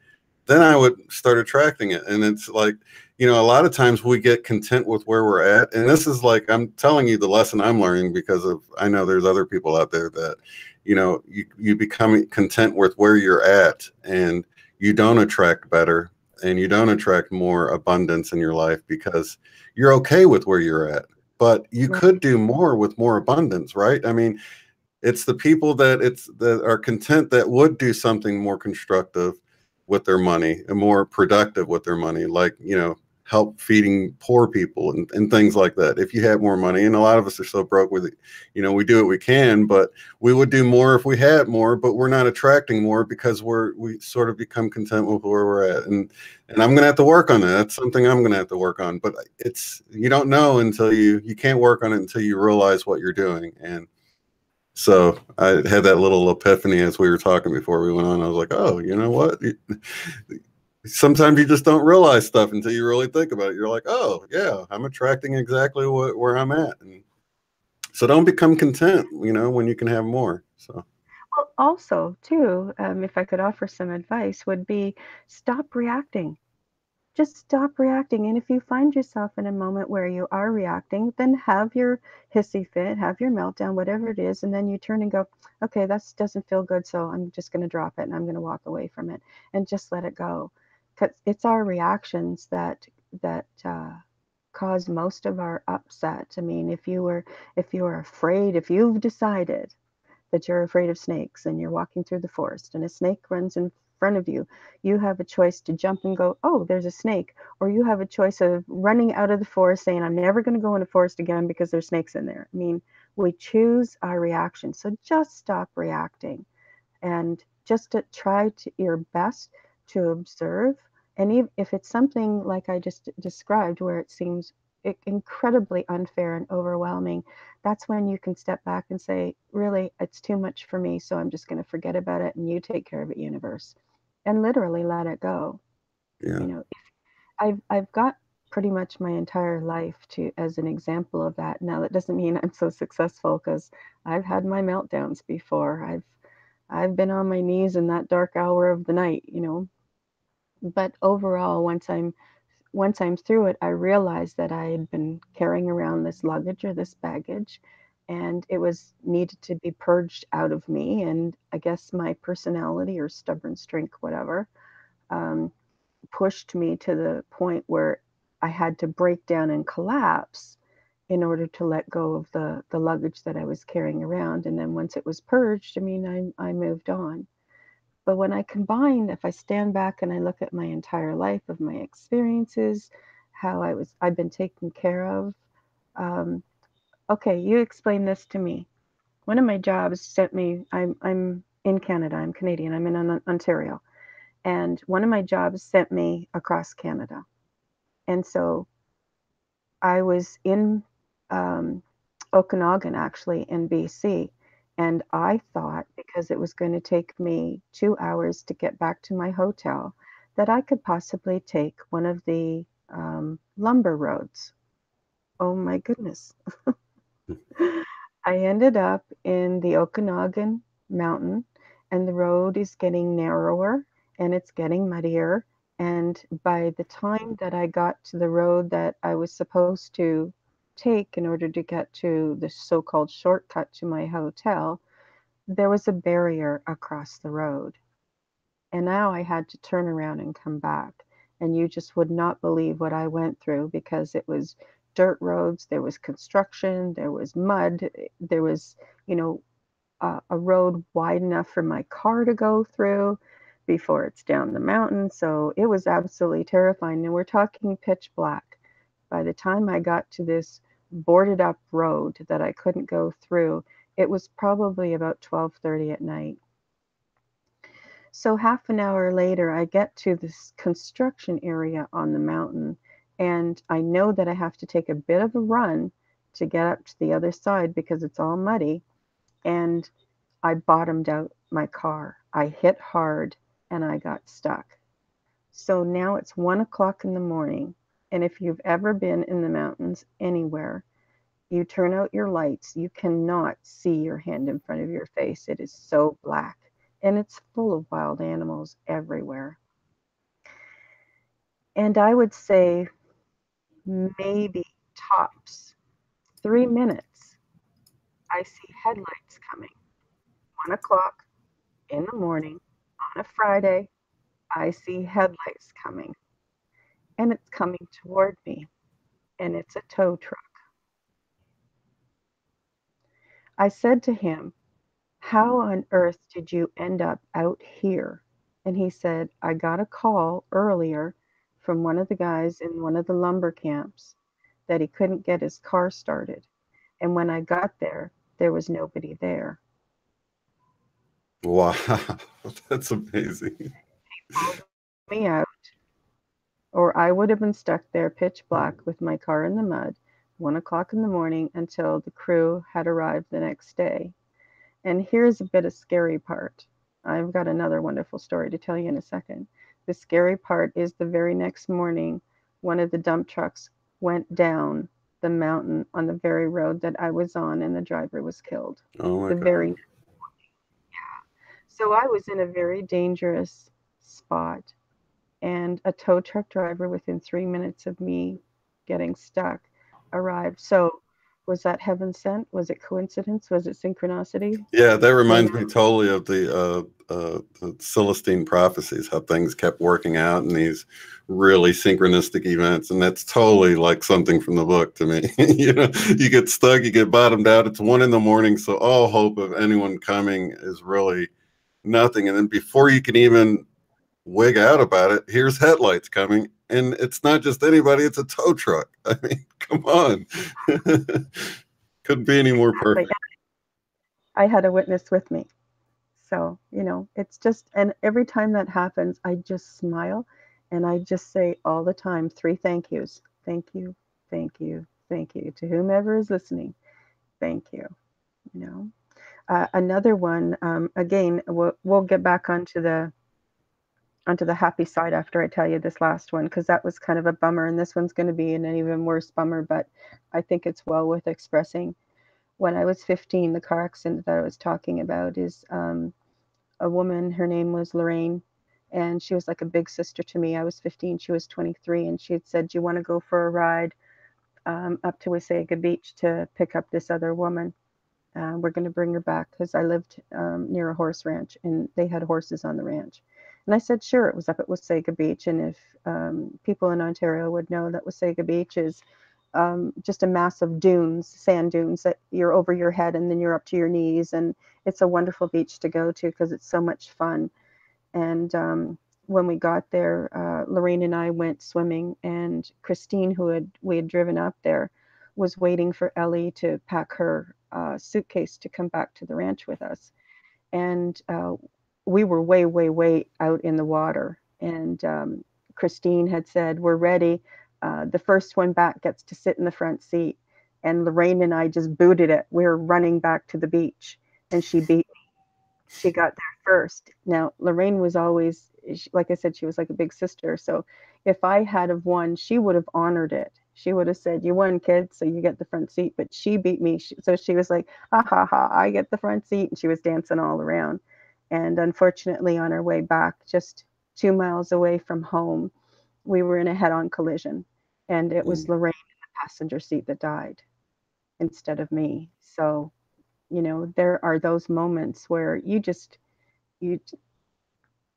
then I would start attracting it. And it's like, a lot of times we get content with where we're at. And this is like, I'm telling you the lesson I'm learning, because I know there's other people out there that, you become content with where you're at, and you don't attract better, and you don't attract more abundance in your life, because you're okay with where you're at. But you could do more with more abundance, right? I mean, it's the people that are content that would do something more constructive with their money and more productive with their money, like, help feeding poor people and things like that. If you had more money, and a lot of us are so broke with it, we do what we can, but we would do more if we had more, but we're not attracting more because we sort of become content with where we're at. And I'm going to have to work on that. That's something I'm going to have to work on, but you don't know until you can't work on it until you realize what you're doing. And so I had that little epiphany as we were talking before we went on. I was like, oh, you know what? Sometimes you just don't realize stuff until you really think about it. You're like, oh, yeah, I'm attracting exactly where I'm at. And so don't become content, when you can have more. So. Well, also, too, if I could offer some advice, would be stop reacting. Just stop reacting. And if you find yourself in a moment where you are reacting, then have your hissy fit, have your meltdown, whatever it is, and then you turn and go, okay, that doesn't feel good, so I'm just going to drop it and I'm going to walk away from it and just let it go. Because it's our reactions that cause most of our upset. I mean, if you were afraid, if you've decided that you're afraid of snakes and you're walking through the forest and a snake runs in front of you, you have a choice to jump and go, oh, there's a snake. Or you have a choice of running out of the forest saying, I'm never going to go in the forest again because there's snakes in there. I mean, we choose our reaction. So just stop reacting and just to try your best to observe. And if it's something like I just described, where it seems incredibly unfair and overwhelming, that's when you can step back and say, really, it's too much for me, so I'm just going to forget about it and you take care of it, universe, and literally let it go. Yeah. I've got pretty much my entire life to as an example of that. Now that doesn't mean I'm so successful, because I've had my meltdowns before. I've been on my knees in that dark hour of the night, but overall, once I'm through it, I realized that I had been carrying around this luggage or this baggage, and it was needed to be purged out of me. And I guess my personality or stubborn strength, whatever, um, pushed me to the point where I had to break down and collapse in order to let go of the luggage that I was carrying around. And then once it was purged, I mean, I moved on. But when I combine, if I stand back and I look at my entire life of my experiences, how I've been taken care of. Um, okay, you explain this to me. One of my jobs sent me. I'm in Canada. I'm Canadian. I'm in Ontario, and one of my jobs sent me across Canada, and so I was in um, Okanagan, actually, in BC. And I thought, because it was going to take me 2 hours to get back to my hotel, that I could possibly take one of the lumber roads. Oh my goodness. I ended up in the Okanagan Mountain, and the road is getting narrower and it's getting muddier. And by the time that I got to the road that I was supposed to take in order to get to the so called shortcut to my hotel, there was a barrier across the road. And now I had to turn around and come back. And you just would not believe what I went through, because it was dirt roads, there was construction, there was mud, there was, you know, a road wide enough for my car to go through before it's down the mountain. So it was absolutely terrifying. And we're talking pitch black. By the time I got to this boarded up road that I couldn't go through, it was probably about 12:30 at night. So half an hour later, I get to this construction area on the mountain, and I know that I have to take a bit of a run to get up to the other side because it's all muddy. And I bottomed out my car. I hit hard and I got stuck. So now it's 1 o'clock in the morning. And if you've ever been in the mountains anywhere, you turn out your lights, you cannot see your hand in front of your face. It is so black, and it's full of wild animals everywhere. And I would say maybe tops 3 minutes, I see headlights coming. 1 o'clock in the morning on a Friday, I see headlights coming, and it's coming toward me, and it's a tow truck. I said to him, "How on earth did you end up out here?" And he said, "I got a call earlier from one of the guys in one of the lumber camps that he couldn't get his car started. And when I got there, there was nobody there." Wow, that's amazing. Pulled me out, or I would have been stuck there pitch black with my car in the mud, 1 o'clock in the morning, until the crew had arrived the next day. And here's a bit of scary part. I've got another wonderful story to tell you in a second. The scary part is the very next morning, one of the dump trucks went down the mountain on the very road that I was on, and the driver was killed. Oh my The very God. next. So I was in a very dangerous spot, and a tow truck driver within 3 minutes of me getting stuck arrived. So was that heaven sent? Was it coincidence? Was it synchronicity? Yeah, that You reminds know, me totally of the Celestine prophecies, how things kept working out in these really synchronistic events, and that's totally like something from the book to me. You know, you get stuck, you get bottomed out. It's 1 a.m, so all hope of anyone coming is really nothing. And then before you can even wig out about it, here's headlights coming, and it's not just anybody; it's a tow truck. I mean, come on, couldn't be any more exactly. perfect. I had a witness with me. So, it's just, and every time that happens, I just smile and I just say all the time 3 thank yous. Thank you, thank you, thank you to whomever is listening. Thank you. You know, another one. Again, we'll get back onto the happy side after I tell you this last one, because that was kind of a bummer, and this one's going to be an even worse bummer. But I think it's well worth expressing. When I was 15, the car accident that I was talking about is a woman. Her name was Lorraine, and she was like a big sister to me. I was 15, she was 23, and she had said, "Do you want to go for a ride up to Wasaga Beach to pick up this other woman? We're going to bring her back," because I lived near a horse ranch, and they had horses on the ranch. And I said, sure. It was up at Wasaga Beach, and if people in Ontario would know that Wasaga Beach is just a mass of dunes, sand dunes that you're over your head and then you're up to your knees. And it's a wonderful beach to go to because it's so much fun. And when we got there, Lorraine and I went swimming, and Christine, we had driven up there, was waiting for Ellie to pack her suitcase to come back to the ranch with us. And we were way, way, way out in the water. And Christine had said, "We're ready. The first one back gets to sit in the front seat." And Lorraine and I just booted it. We were running back to the beach, and she beat me. She got there first. Now, Lorraine was always, like I said, she was like a big sister. So if I had have won, she would have honored it. She would have said, "You won, kid, so you get the front seat." But she beat me. So she was like, "Ha ha ha, I get the front seat." And she was dancing all around. And unfortunately, on our way back, just 2 miles away from home, we were in a head-on collision. And it was Mm. Lorraine in the passenger seat that died instead of me. So, there are those moments where you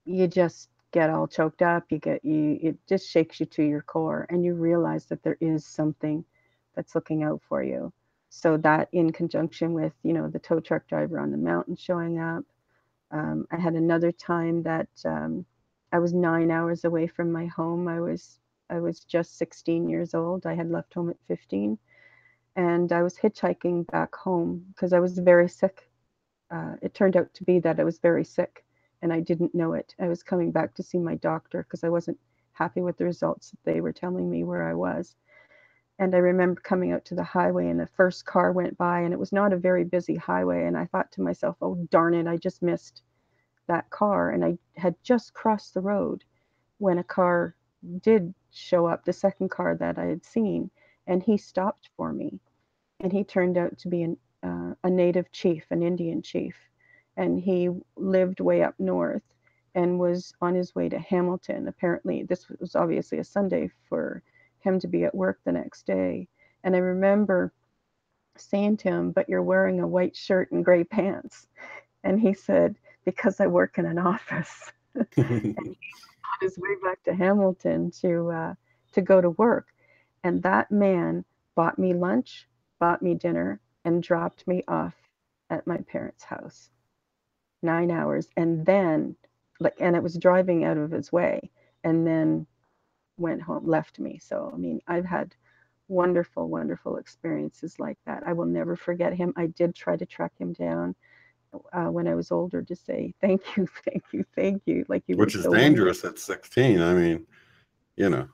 you just get all choked up. It just shakes you to your core, and you realize that there is something that's looking out for you. So that, in conjunction with the tow truck driver on the mountain showing up. I had another time that I was 9 hours away from my home. I was just 16 years old. I had left home at 15, and I was hitchhiking back home because I was very sick. It turned out to be that I was very sick, and I didn't know it. I was coming back to see my doctor because I wasn't happy with the results that they were telling me where I was. And I remember coming out to the highway, and the first car went by, and it was not a very busy highway. And I thought to myself, "Oh, darn it, I just missed that car." And I had just crossed the road when a car did show up, the second car that I had seen, and he stopped for me. And he turned out to be a native chief, an Indian chief. And he lived way up north and was on his way to Hamilton. Apparently, this was obviously a Sunday for him to be at work the next day. And I remember saying to him, "But you're wearing a white shirt and gray pants." And he said, "Because I work in an office." And on his way back to Hamilton to go to work. And that man bought me lunch, bought me dinner, and dropped me off at my parents' house. 9 hours. And then, like, and it was driving out of his way, and then went home, left me. So, I mean, I've had wonderful, wonderful experiences like that. I will never forget him. I did try to track him down when I was older to say, "Thank you, thank you, thank you." Like, you were Which is so wonderful. dangerous at 16. I mean, you know,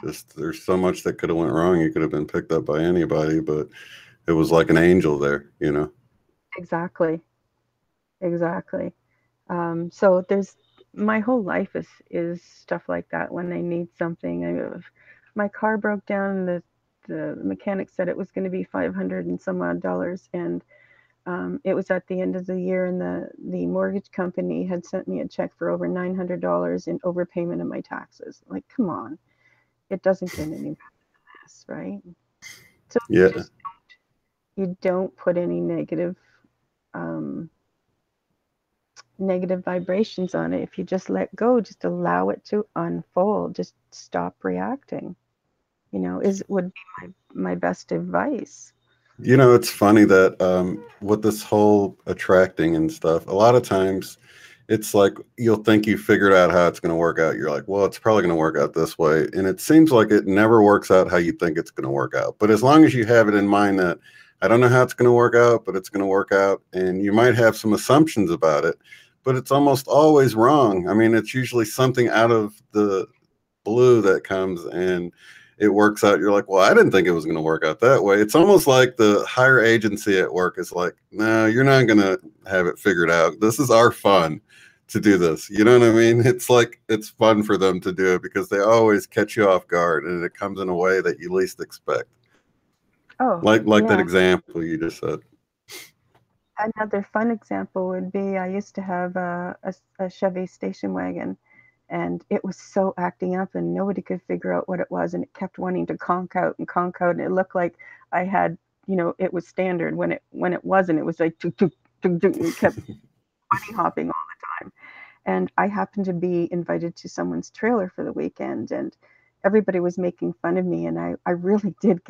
just there's so much that could have went wrong. You could have been picked up by anybody, but it was like an angel there, you know. Exactly, exactly. So there's my whole life is stuff like that. When I need something, my car broke down. The mechanic said it was going to be 500 and some odd dollars, and it was at the end of the year, and the mortgage company had sent me a check for over $900 in overpayment of my taxes. Like, come on, it doesn't get any better than this, right? So Yeah. you don't put any um, negative vibrations on it. If you just let go, just allow it to unfold, just stop reacting, would be my best advice. You know, it's funny that with this whole attracting and stuff, a lot of times it's like you'll think you figured out how it's going to work out. You're like, well, it's probably going to work out this way. And it seems like it never works out how you think it's going to work out. But as long as you have it in mind that I don't know how it's going to work out, but it's going to work out, and you might have some assumptions about it, but it's almost always wrong. I mean, it's usually something out of the blue that comes and it works out. You're like, well, I didn't think it was going to work out that way. It's almost like the higher agency at work is like, no, you're not going to have it figured out. This is our fun to do this. You know what I mean? It's like, it's fun for them to do it because they always catch you off guard, and it comes in a way that you least expect. Oh, Like that yeah. example you just said. Another fun example would be I used to have a Chevy station wagon, and it was so acting up, and nobody could figure out what it was, and it kept wanting to conk out, and it looked like I had, it was standard when it wasn't. It was like tuk, tuk, tuk, tuk, and it kept bunny hopping all the time. And I happened to be invited to someone's trailer for the weekend, and everybody was making fun of me, and I really did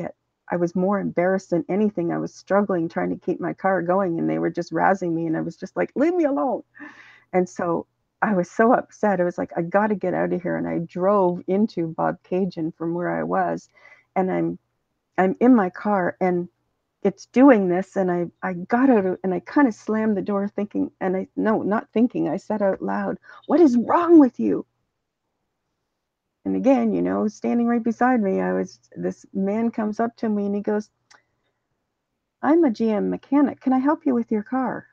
I was more embarrassed than anything. I was struggling trying to keep my car going, and they were just razzing me, and I was just like, "Leave me alone." And so I was so upset. I was like, "I got to get out of here." And I drove into Bob Cajun from where I was, and I'm in my car, and it's doing this, and I got out and I kind of slammed the door thinking, and no, not thinking, I said out loud, "What is wrong with you?" And again, standing right beside me, this man comes up to me and he goes, "I'm a GM mechanic. Can I help you with your car?"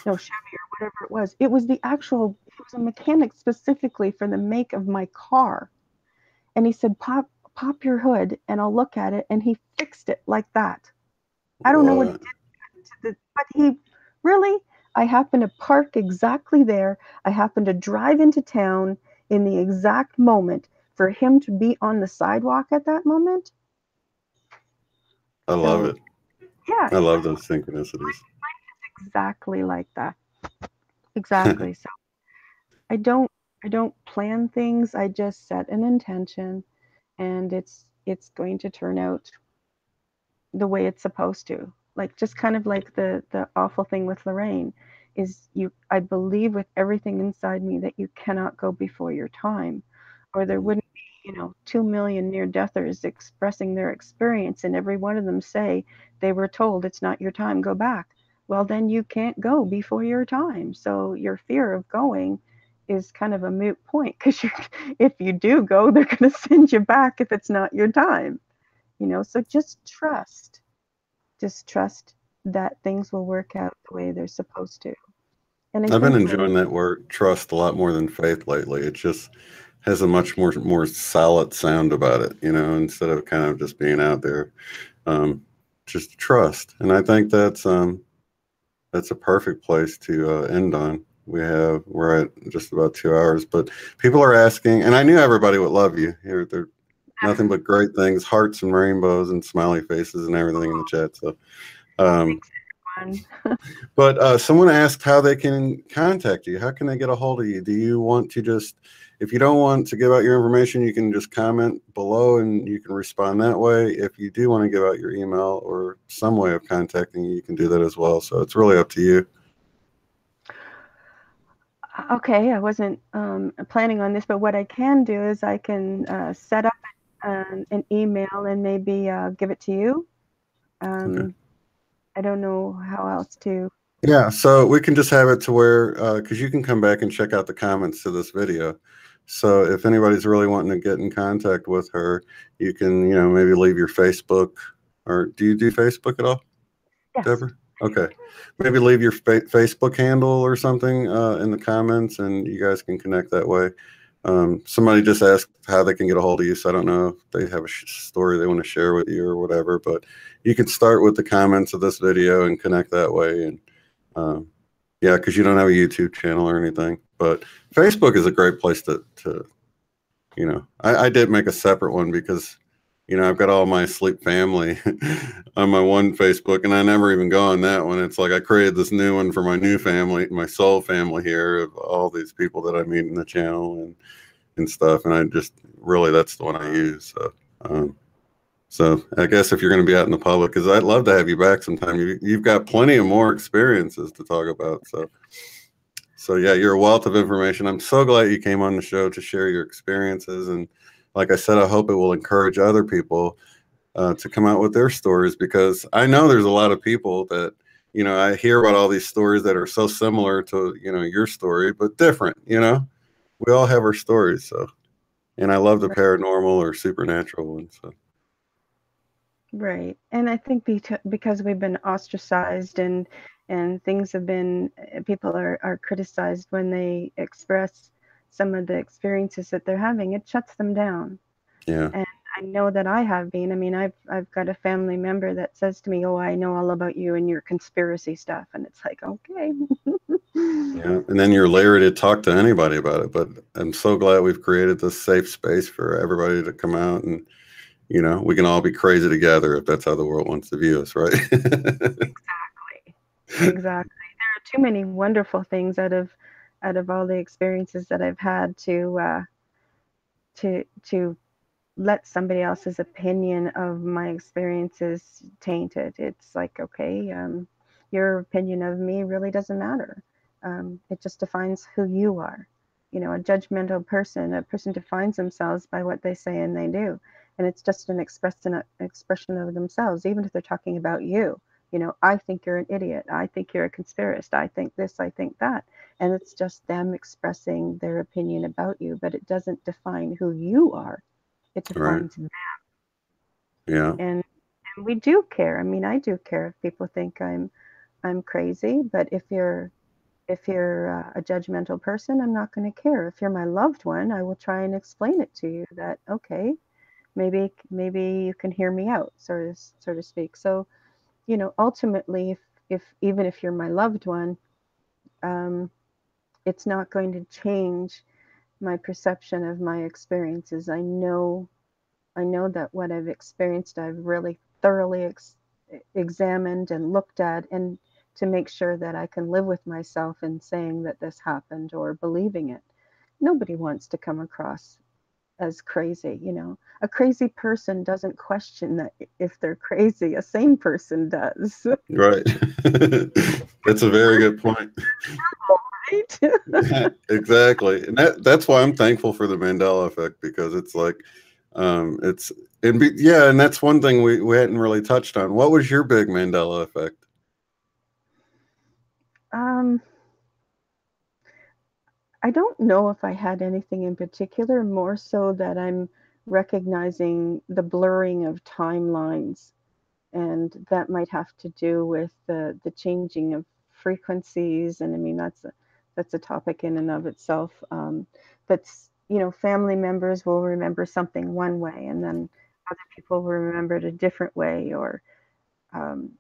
No, Chevy or whatever it was. It was it was a mechanic specifically for the make of my car. And he said, pop your hood and I'll look at it. And he fixed it like that. I don't know what he did, but he really, I happened to park exactly there. I happened to drive into town in the exact moment for him to be on the sidewalk at that moment. I love it. Yeah, I love those synchronicities. exactly like that. Exactly. So I don't I don't plan things. I just set an intention, and it's going to turn out the way it's supposed to. Like, just kind of like the awful thing with Lorraine is, I believe with everything inside me that you cannot go before your time, or there wouldn't be, 2 million near deathers expressing their experience, and every one of them say they were told it's not your time, go back. Well, then you can't go before your time. So your fear of going is kind of a moot point, because if you do go, they're going to send you back if it's not your time. So just trust that things will work out the way they're supposed to. And I I've been think enjoying that word trust a lot more than faith lately. It's just has a much more solid sound about it, you know, instead of kind of just being out there. Just trust. And I think that's a perfect place to end on. We're at just about 2 hours, but people are asking, and I knew everybody would love you. Here, they're nothing but great things, hearts and rainbows and smiley faces and everything in the chat. So, but someone asked how they can contact you. How can they get a hold of you? Do you want to just, if you don't want to give out your information, you can just comment below and you can respond that way. If you do want to give out your email or some way of contacting you, you can do that as well. So it's really up to you. Okay, I wasn't planning on this, but what I can do is I can set up an email and maybe give it to you. Okay. I don't know how else to. Yeah, so we can just have it to where, because you can come back and check out the comments to this video. So if anybody's really wanting to get in contact with her, you can, you know, maybe leave your Facebook, or do you do Facebook at all, Yes. Deborah? Okay, maybe leave your Facebook handle or something in the comments, and you guys can connect that way. Somebody just asked how they can get a hold of you, so I don't know if they have a story they want to share with you or whatever, but you can start with the comments of this video and connect that way. And yeah, because you don't have a YouTube channel or anything, but Facebook is a great place to you know, I did make a separate one because, you know, I've got all my sleep family on my one Facebook, and I never even go on that one. It's like I created this new one for my new family, my soul family here, of all these people that I meet in the channel and stuff. And I just really, that's the one I use. So I guess if you're going to be out in the public, because I'd love to have you back sometime. You've got plenty of more experiences to talk about. So yeah, you're a wealth of information. I'm so glad you came on the show to share your experiences. And like I said, I hope it will encourage other people to come out with their stories, because I know there's a lot of people that, you know, I hear about all these stories that are so similar to, you know, your story, but different, you know, we all have our stories. So, and I love the paranormal or supernatural ones. So. Right. And I think because we've been ostracized and things have been, people are criticized when they express some of the experiences that they're having, it shuts them down. Yeah. And I know that I have been. I mean, I've got a family member that says to me, "Oh, I know all about you and your conspiracy stuff." And it's like, okay. Yeah. And then you're leery to talk to anybody about it. But I'm so glad we've created this safe space for everybody to come out, and, you know, we can all be crazy together if that's how the world wants to view us, right? Exactly. There are too many wonderful things out of all the experiences that I've had to let somebody else's opinion of my experiences taint it. It's like, okay, your opinion of me really doesn't matter. It just defines who you are. You know, a judgmental person, a person defines themselves by what they say and they do. And it's just an expression of themselves, even if they're talking about you. You know, I think you're an idiot. I think you're a conspiracist. I think this, I think that. And it's just them expressing their opinion about you, but it doesn't define who you are. It Right. defines them. Yeah. And we do care. I mean, I do care if people think I'm crazy, but if you're a judgmental person, I'm not going to care. If you're my loved one, I will try and explain it to you that, okay, maybe you can hear me out, so to speak. So, you know, ultimately, if even if you're my loved one, it's not going to change my perception of my experiences. I know that what I've experienced, I've really thoroughly examined and looked at, and to make sure that I can live with myself in saying that this happened or believing it. Nobody wants to come across as crazy, you know. A crazy person doesn't question that if they're crazy. A sane person does. Right. That's a very good point. Right? Yeah, exactly. And that's why I'm thankful for the Mandela effect, because it's like, it's, yeah, and that's one thing we hadn't really touched on. What was your big Mandela effect? I don't know if I had anything in particular, more so that I'm recognizing the blurring of timelines, and that might have to do with the changing of frequencies. And I mean, that's a topic in and of itself. But you know, family members will remember something one way, and then other people will remember it a different way, or um,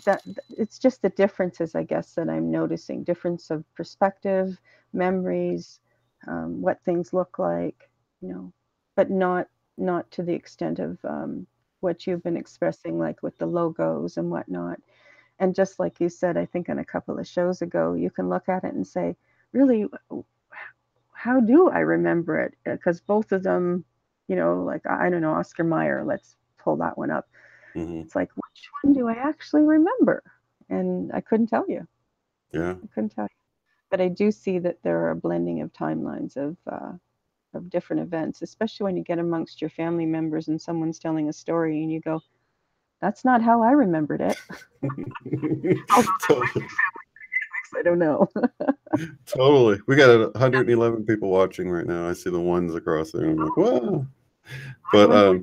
that it's just the differences, I guess, that I'm noticing. Difference of perspective, memories, what things look like, you know, but not to the extent of what you've been expressing, like with the logos and whatnot. And just like you said, I think on a couple of shows ago, you can look at it and say, really, how do I remember it? Because both of them, you know, like I don't know, Oscar Mayer, let's pull that one up. Hmm. It's like, which one do I actually remember? And I couldn't tell you. Yeah. I couldn't tell you. But I do see that there are a blending of timelines of different events, especially when you get amongst your family members and someone's telling a story and you go, that's not how I remembered it. Although that might Totally. be family, I don't know. Totally. We got 111 people watching right now. I see the ones across there. And I'm like, wow. But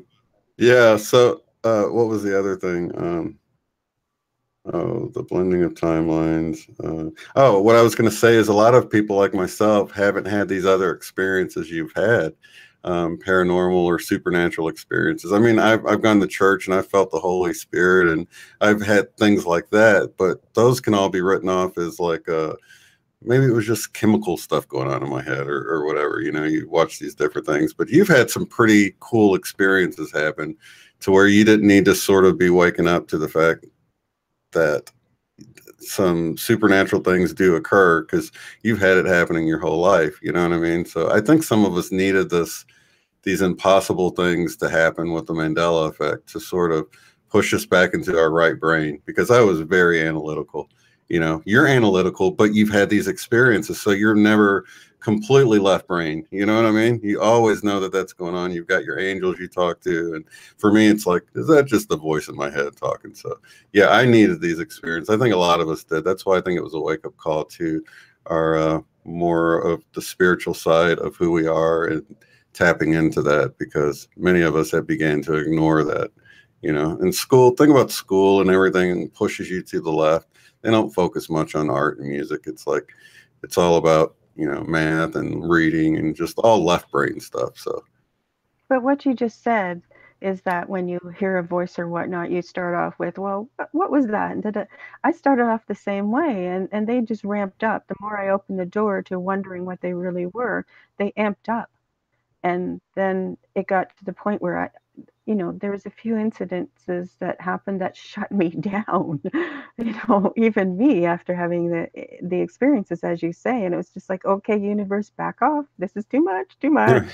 yeah. So what was the other thing? Oh, the blending of timelines. Oh, what I was going to say is a lot of people like myself haven't had these other experiences you've had, paranormal or supernatural experiences. I mean, I've gone to church and I've felt the Holy Spirit and I've had things like that, but those can all be written off as like maybe it was just chemical stuff going on in my head or whatever. You know, you watch these different things, but you've had some pretty cool experiences happen to where you didn't need to sort of be waking up to the fact that some supernatural things do occur because you've had it happening your whole life. You know what I mean? So I think some of us needed these impossible things to happen with the Mandela effect to sort of push us back into our right brain, because I was very analytical. You know, you're analytical, but you've had these experiences, so you're never completely left brain. You know what I mean? You always know that that's going on. You've got your angels you talk to, and for me, it's like, is that just the voice in my head talking? So yeah, I needed these experiences. I think a lot of us did. That's why I think it was a wake up call to our more of the spiritual side of who we are and tapping into that, because many of us have began to ignore that. You know, in school, think about school and everything pushes you to the left. They don't focus much on art and music. It's like it's all about, you know, math and reading and just all left brain stuff. So But what you just said is that when you hear a voice or whatnot, you start off with, well, what was that? And I started off the same way, and they just ramped up. The more I opened the door to wondering what they really were, they amped up. And then it got to the point where you know, there was a few incidences that happened that shut me down. You know, even me after having the experiences, as you say, and it was just like, okay, universe, back off. This is too much, too much.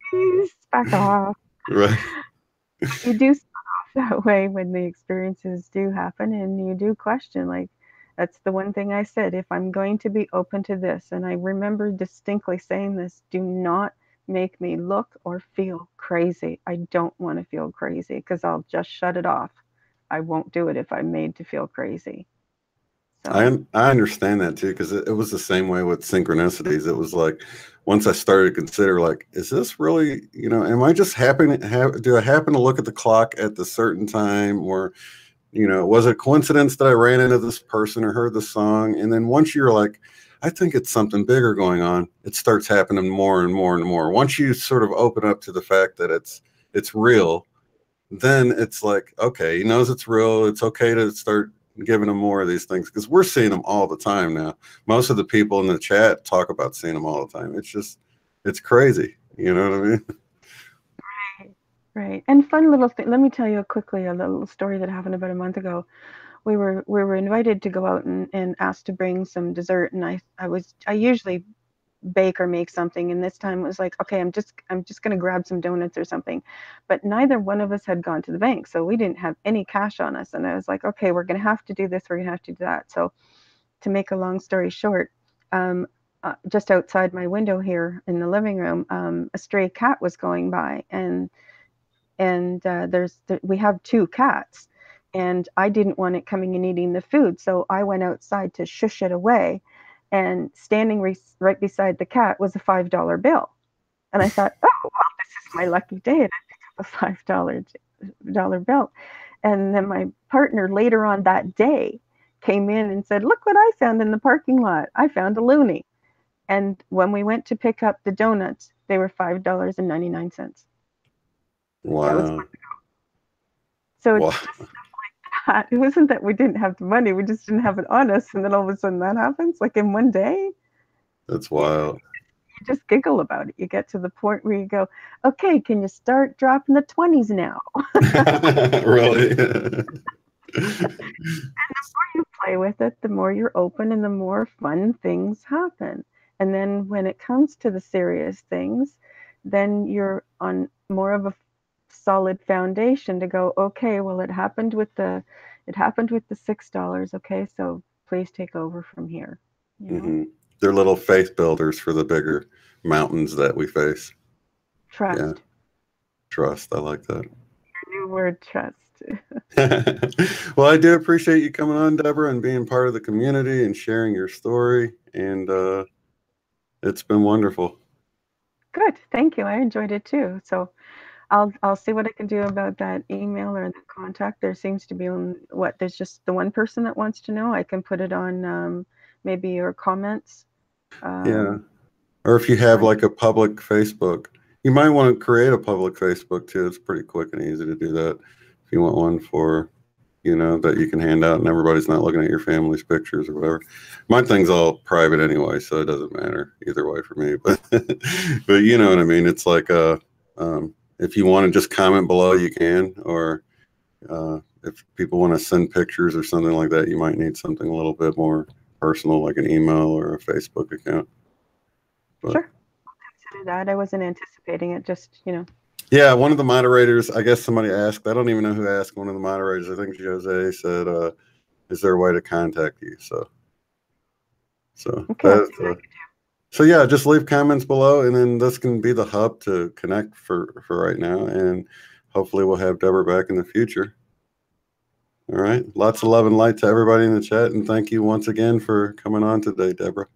Please back off. right. You do start off that way when the experiences do happen, and you do question, like, that's the one thing I said, if I'm going to be open to this, and I remember distinctly saying this, do not make me look or feel crazy. I don't want to feel crazy because I'll just shut it off. I won't do it if I'm made to feel crazy. So, I understand that too, because it was the same way with synchronicities. It was like once I started to consider, like, is this really, you know, am I just do I happen to look at the clock at the certain time, or, you know, was it a coincidence that I ran into this person or heard the song? And then once you're like, I think it's something bigger going on, it starts happening more and more and more. Once you sort of open up to the fact that it's real, then it's like, okay, he knows it's real. It's okay to start giving him more of these things, because we're seeing them all the time now. Most of the people in the chat talk about seeing them all the time. It's just, it's crazy. You know what I mean? right. And fun little thing. Let me tell you quickly a little story that happened about a month ago. We were invited to go out and asked to bring some dessert, and I usually bake or make something, and this time it was like, okay, I'm just going to grab some donuts or something. But neither one of us had gone to the bank, so we didn't have any cash on us, and I was like, okay, we're going to have to do this, we're going to have to do that. So to make a long story short, just outside my window here in the living room, a stray cat was going by, and we have two cats, and I didn't want it coming and eating the food, so I went outside to shush it away, and standing right beside the cat was a $5 bill, and I thought, oh, well, this is my lucky day, and I picked up a $5 bill. And then my partner later on that day came in and said, look what I found in the parking lot. I found a loony. And when we went to pick up the donuts, they were $5.99. Wow. That was months ago. So Wow. it's just stuff like that. It wasn't that we didn't have the money, we just didn't have it on us, and then all of a sudden that happens, like in one day. That's wild. You just giggle about it. You get to the point where you go, okay, can you start dropping the 20s now? Really? And the more you play with it, the more you're open and the more fun things happen. And then when it comes to the serious things, then you're on more of a solid foundation to go, okay, well, it happened with the $6. Okay, so please take over from here. You know? Mm-hmm. They're little faith builders for the bigger mountains that we face. Trust. Yeah. Trust. I like that. Your new word, trust. Well, I do appreciate you coming on, Deborah, and being part of the community and sharing your story. And it's been wonderful. Good. Thank you. I enjoyed it too. So I'll see what I can do about that email or the contact. There seems to be there's just the one person that wants to know. I can put it on maybe your comments. Yeah. Or if you have like a public Facebook, you might want to create a public Facebook too. It's pretty quick and easy to do that. If you want one for, that you can hand out and everybody's not looking at your family's pictures or whatever. My thing's all private anyway, so it doesn't matter either way for me. But you know what I mean? It's like if you want to just comment below, you can. Or if people want to send pictures or something like that, you might need something a little bit more personal, like an email or a Facebook account. But, sure. I'll consider that. I wasn't anticipating it, just, Yeah, one of the moderators, I guess somebody asked, I don't even know who asked one of the moderators. I think Jose said, is there a way to contact you? So okay. So yeah, just leave comments below, and then this can be the hub to connect for right now. And hopefully we'll have Deborah back in the future. All right. Lots of love and light to everybody in the chat. And thank you once again for coming on today, Deborah.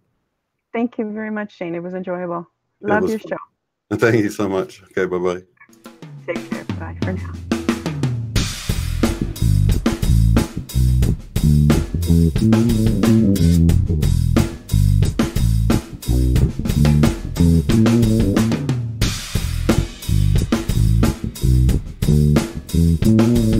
Thank you very much, Shane. It was enjoyable. Love your show. Thank you so much. Okay, bye-bye. Take care. Bye for now. Mm-hmm.